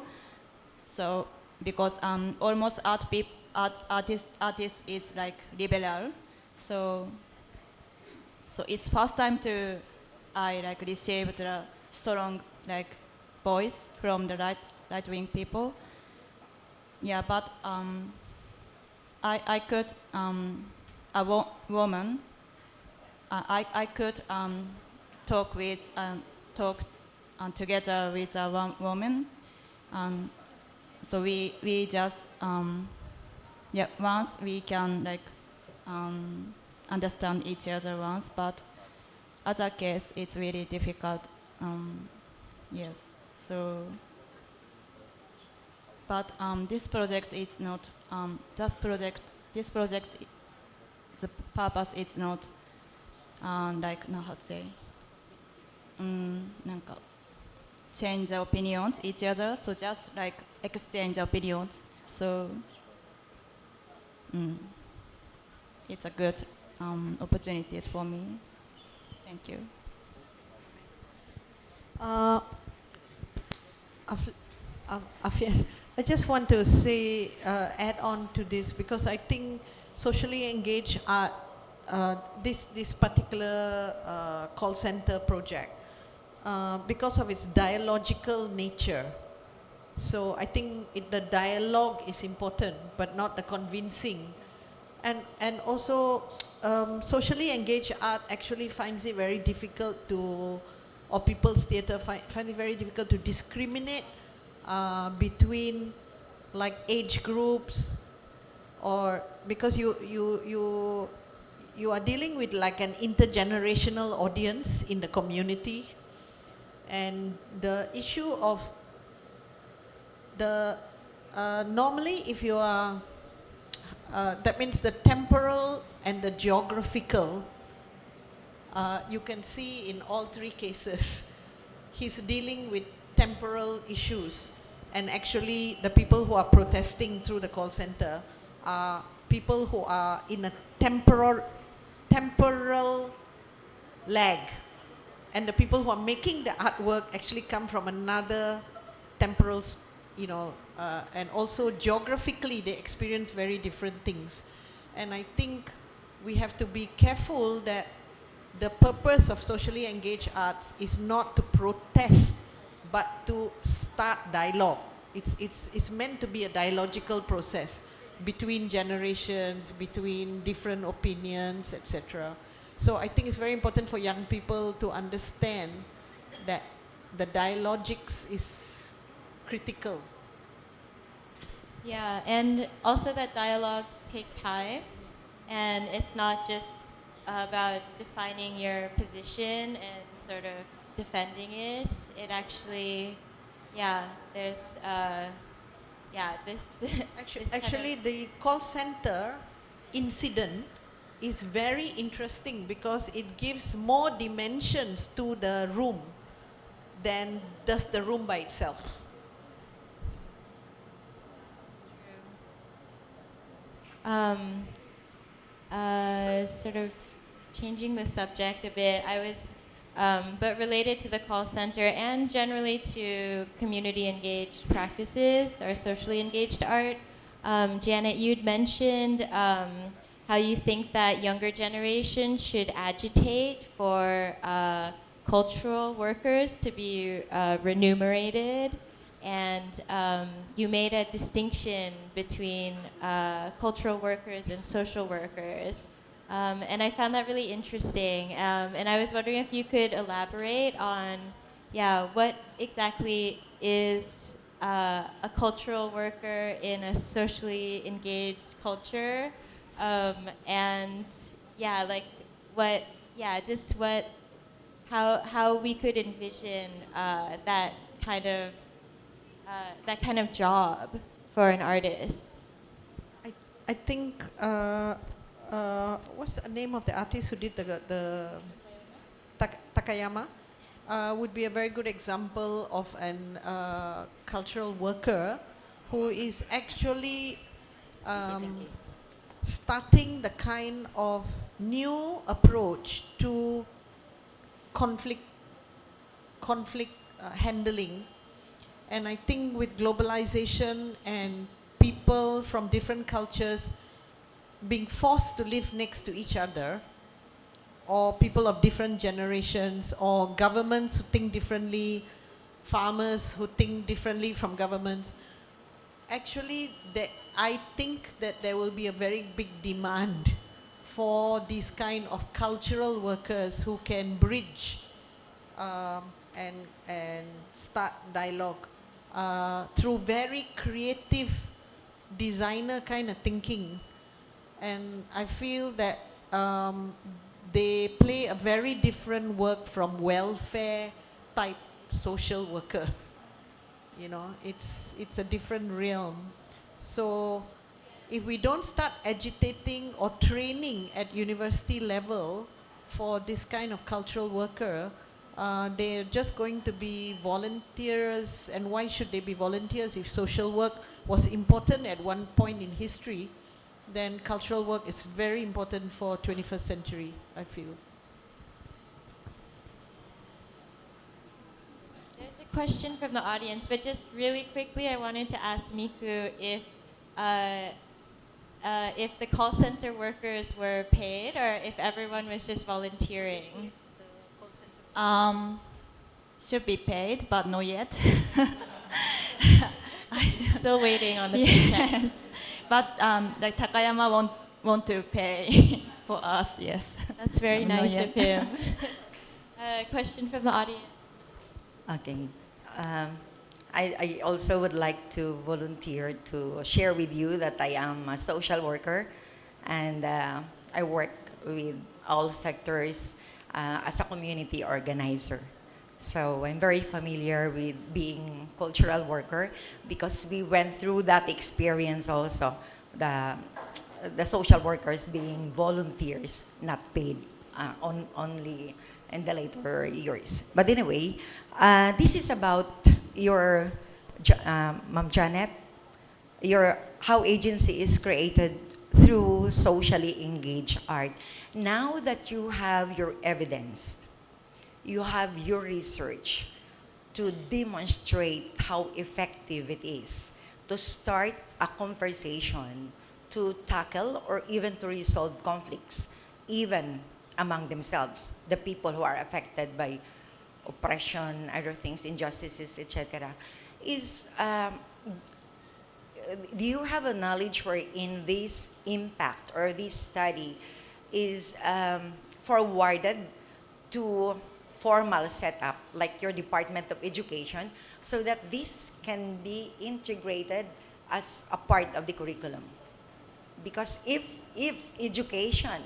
So because almost artist is like liberal, so it's first time to I like receive the strong like voice from the right wing people. Yeah, but I could a woman. I could talk together with a one woman, so we just once we can like understand each other once, but other case it's really difficult. Yes, so. But this project is not This project, the purpose is not like how to say, なんか change the opinions each other. So just like exchange opinions. So it's a good opportunity for me. Thank you.
I just want to say, add on to this, because I think socially engaged art, this particular call center project, because of its dialogical nature. So I think the dialogue is important, but not the convincing. And also, socially engaged art actually finds it very difficult to, or people's theatre find it very difficult to discriminate between like age groups, or because you are dealing with like an intergenerational audience in the community, and the issue of the normally if you are that means the temporal and the geographical, you can see in all three cases he's dealing with temporal issues. And actually the people who are protesting through the call center are people who are in a temporal lag, and the people who are making the artwork actually come from another temporal, and also geographically they experience very different things. And I think we have to be careful that the purpose of socially engaged arts is not to protest, but to start dialogue. It's meant to be a dialogical process between generations, between different opinions, etc. So I think it's very important for young people to understand that the dialogics is critical.
Yeah, and also that dialogues take time, and it's not just about defining your position and sort of defending it. It actually, there's, this.
Actually, the call center incident is very interesting because it gives more dimensions to the room than does the room by itself.
Sort of changing the subject a bit, I was, but related to the call center and generally to community engaged practices or socially engaged art. Janet, you'd mentioned how you think that younger generations should agitate for cultural workers to be remunerated. And you made a distinction between cultural workers and social workers. And I found that really interesting. And I was wondering if you could elaborate on, yeah, what exactly is a cultural worker in a socially engaged culture, and yeah, like what, yeah, just what, how we could envision that kind of job for an artist.
I think what's the name of the artist who did the Takayama would be a very good example of an cultural worker who is actually starting the kind of new approach to conflict handling. And I think with globalization and people from different cultures being forced to live next to each other, or people of different generations, or governments who think differently, farmers who think differently from governments, actually I think that there will be a very big demand for these kind of cultural workers who can bridge and start dialogue through very creative designer kind of thinking. And I feel that they play a very different work from welfare type social worker. You know, it's a different realm. So if we don't start agitating or training at university level for this kind of cultural worker, they're just going to be volunteers. And why should they be volunteers? If social work was important at one point in history, then cultural work is very important for 21st century, I feel.
There's a question from the audience, but just really quickly, I wanted to ask Miku if the call center workers were paid or if everyone was just volunteering.
Should be paid, but not yet.
Still waiting on the paycheck.
Yes, but the Takayama want to pay for us. Yes,
that's very
Not
nice
yet.
of him. Question from the audience.
Okay. I also would like to volunteer to share with you that I am a social worker, and I work with all sectors as a community organizer. So I'm very familiar with being cultural worker because we went through that experience also, the social workers being volunteers, not paid, only in the later years. But anyway, this is about your, Ma'am Janet, how agency is created through socially engaged art. Now that you have your evidence, you have your research to demonstrate how effective it is to start a conversation, to tackle or even to resolve conflicts, even among themselves, the people who are affected by oppression, other things, injustices, etc. Do you have a knowledge wherein this impact or this study is forwarded to formal setup like your Department of Education so that this can be integrated as a part of the curriculum? Because if education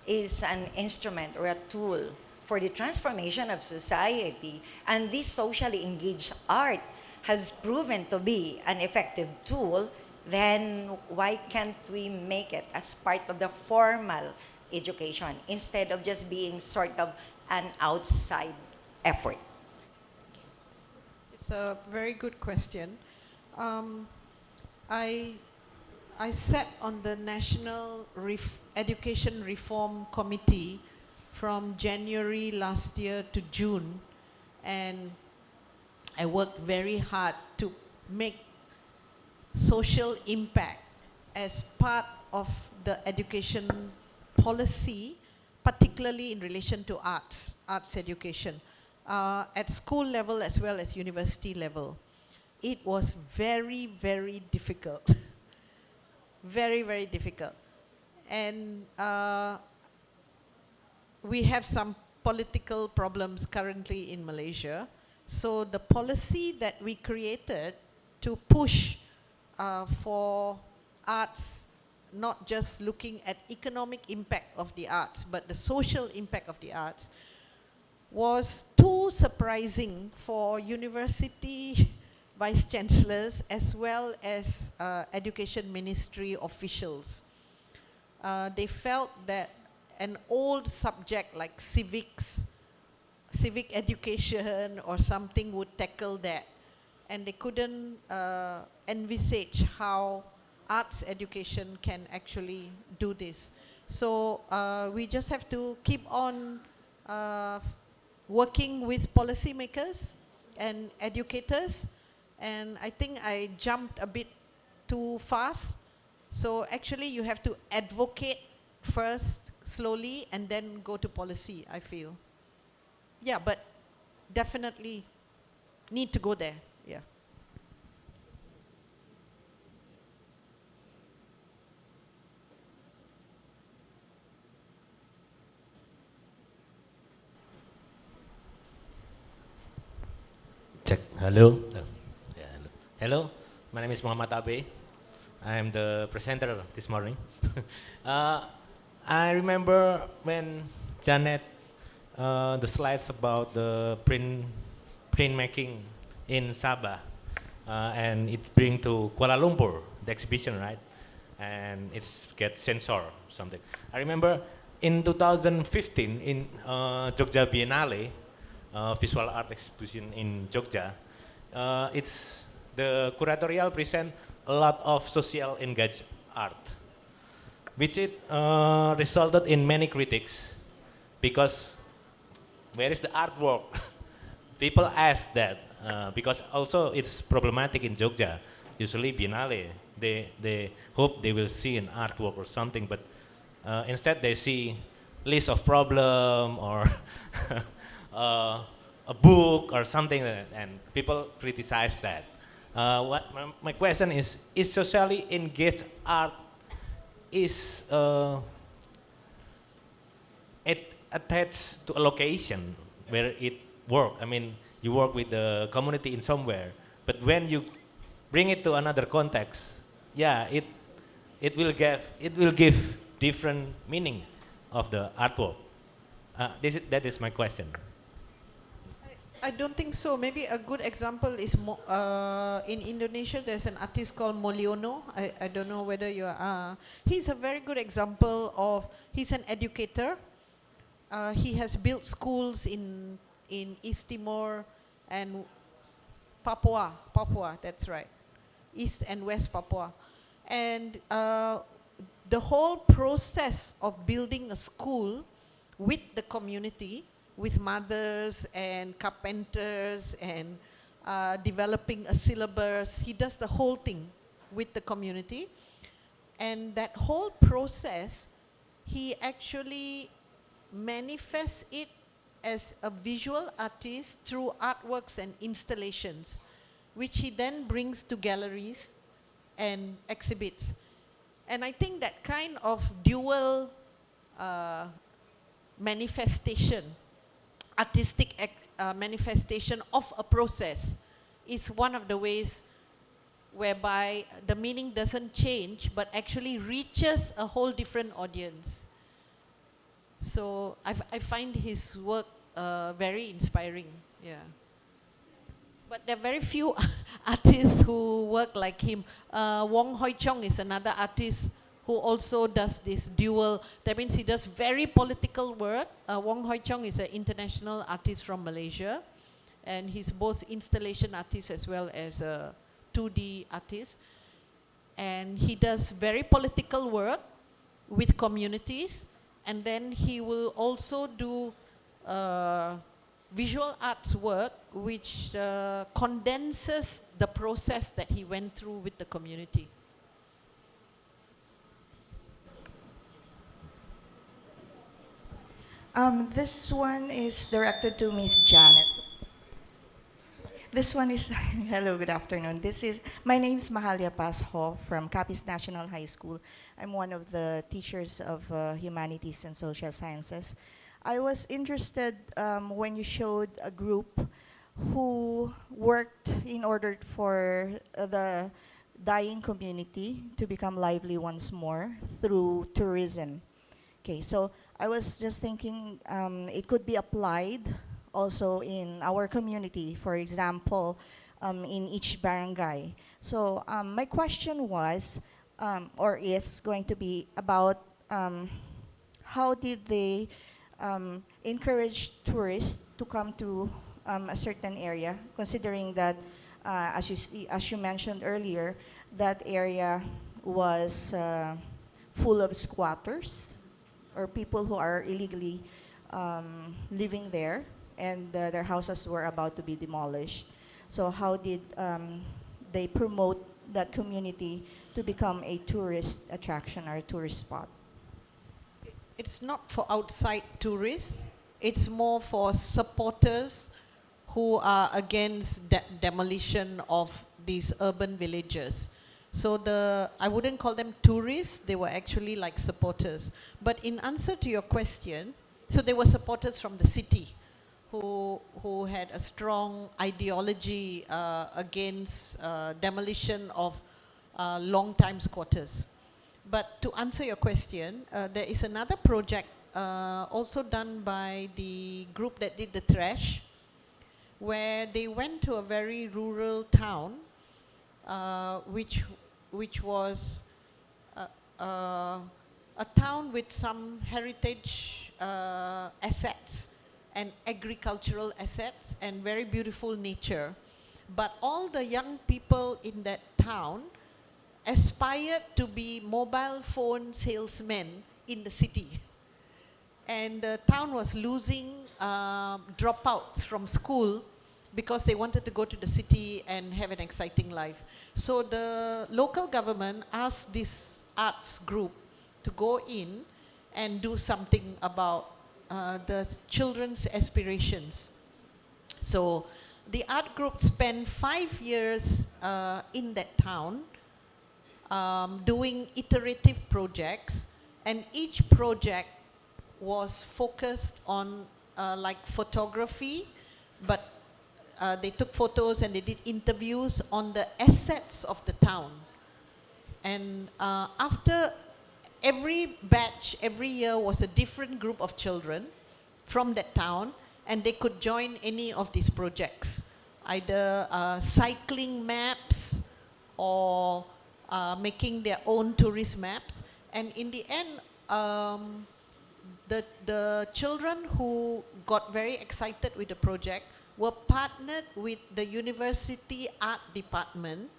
is an instrument or a tool for the transformation of society, and this socially engaged art has proven to be an effective tool, then why can't we make it as part of the formal education instead of just being sort of an outside effort?
It's a very good question. I sat on the National Education Reform Committee from January last year to June, and I worked very hard to make social impact as part of the education policy, particularly in relation to arts education, at school level as well as university level. It was very, very difficult. Very, very difficult. And we have some political problems currently in Malaysia. So the policy that we created to push for arts, not just looking at economic impact of the arts, but the social impact of the arts, was too surprising for university vice chancellors as well as education ministry officials. They felt that an old subject like civic education or something would tackle that, and they couldn't envisage how arts education can actually do this. So we just have to keep on working with policymakers and educators, and I think I jumped a bit too fast. So actually you have to advocate first, slowly, and then go to policy, I feel. Yeah, but definitely need to go there, yeah.
Check. Hello. Yeah, hello. My name is Muhammad Abe. I am the presenter this morning. I remember when Janet, the slides about the printmaking in Sabah, and it bring to Kuala Lumpur, the exhibition, right? And it's get censored, something. I remember in 2015 in Jogja Biennale, visual art exhibition in Jogja, it's the curatorial present a lot of social engaged art, which it resulted in many critics, because where is the artwork? People ask that, because also it's problematic in Jogja. Usually Biennale, they hope they will see an artwork or something, but instead they see list of problem or a book or something, and people criticize that. My question is socially engaged art is it attached to a location where it work? I mean, you work with the community in somewhere, but when you bring it to another context, yeah, it will give different meaning of the artwork. That is my question.
I don't think so. Maybe a good example is in Indonesia. There's an artist called Moliono. I don't know whether you are. He's a very good example of. He's an educator. He has built schools in East Timor and Papua. That's right, East and West Papua, and the whole process of building a school with the community, with mothers and carpenters and developing a syllabus. He does the whole thing with the community. And that whole process, he actually manifests it as a visual artist through artworks and installations, which he then brings to galleries and exhibits. And I think that kind of dual manifestation, artistic manifestation of a process, is one of the ways whereby the meaning doesn't change but actually reaches a whole different audience. So I find his work very inspiring, yeah. But there are very few artists who work like him. Wong Hoi Chong is another artist who also does this dual. That means he does very political work. Wong Hoi Chong is an international artist from Malaysia, and he's both installation artist as well as a 2D artist. And he does very political work with communities, and then he will also do visual arts work which condenses the process that he went through with the community.
This one is directed to Miss Janet. This one is, hello, good afternoon. My name is Mahalia Pasho from Capiz National High School. I'm one of the teachers of Humanities and Social Sciences.
I was interested when you showed a group who worked in order for the dying community to become lively once more through tourism. Okay, so I was just thinking it could be applied also in our community, for example, in each barangay. So my question was, or is going to be about how did they encourage tourists to come to a certain area, considering that, as you mentioned earlier, that area was full of squatters or people who are illegally living there, and their houses were about to be demolished. So how did they promote that community to become a tourist attraction or a tourist spot?
It's not for outside tourists. It's more for supporters who are against demolition of these urban villages. So I wouldn't call them tourists, they were actually like supporters. But in answer to your question, so they were supporters from the city who had a strong ideology against demolition of long-time squatters. But to answer your question, there is another project also done by the group that did the trash, where they went to a very rural town, which was a town with some heritage assets and agricultural assets and very beautiful nature. But all the young people in that town aspired to be mobile phone salesmen in the city. And the town was losing dropouts from school because they wanted to go to the city and have an exciting life. So the local government asked this arts group to go in and do something about the children's aspirations. So the art group spent 5 years in that town doing iterative projects, and each project was focused on like photography, but they took photos and they did interviews on the assets of the town. And after every batch, every year was a different group of children from that town, and they could join any of these projects, either cycling maps or making their own tourist maps. And in the end, the children who got very excited with the project were partnered with the university art department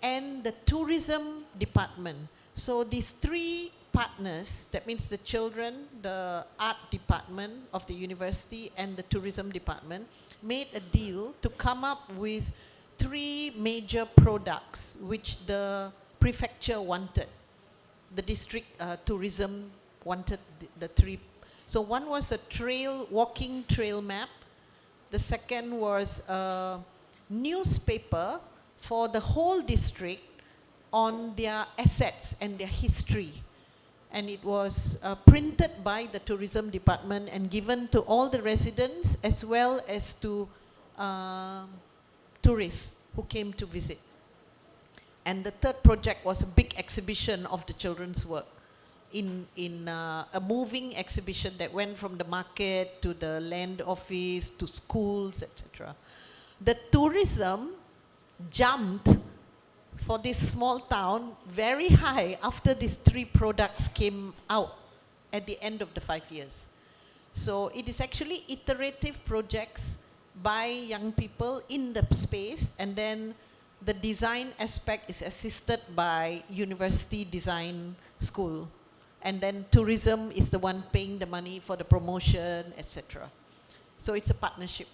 and the tourism department. So these three partners, that means the children, the art department of the university, and the tourism department, made a deal to come up with 3 major products which the prefecture wanted. The district tourism wanted the 3. So one was a walking trail map. The second was a newspaper for the whole district on their assets and their history. And it was printed by the tourism department and given to all the residents as well as to tourists who came to visit. And the third project was a big exhibition of the children's work in a moving exhibition that went from the market to the land office to schools, etc. The tourism jumped for this small town very high after these 3 products came out at the end of the 5 years. So it is actually iterative projects by young people in the space, and then the design aspect is assisted by university design school. And then tourism is the one paying the money for the promotion, etc. So it's a partnership.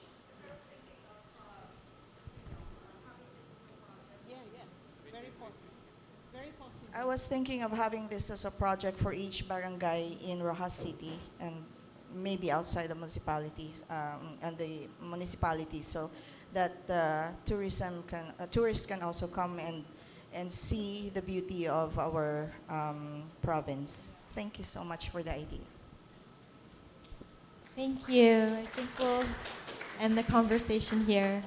I was thinking of having this as a project for each barangay in Rojas City and maybe outside the municipalities and the municipalities, so that tourists can also come and see the beauty of our province. Thank you so much for the idea.
Thank you. I think we'll end the conversation here.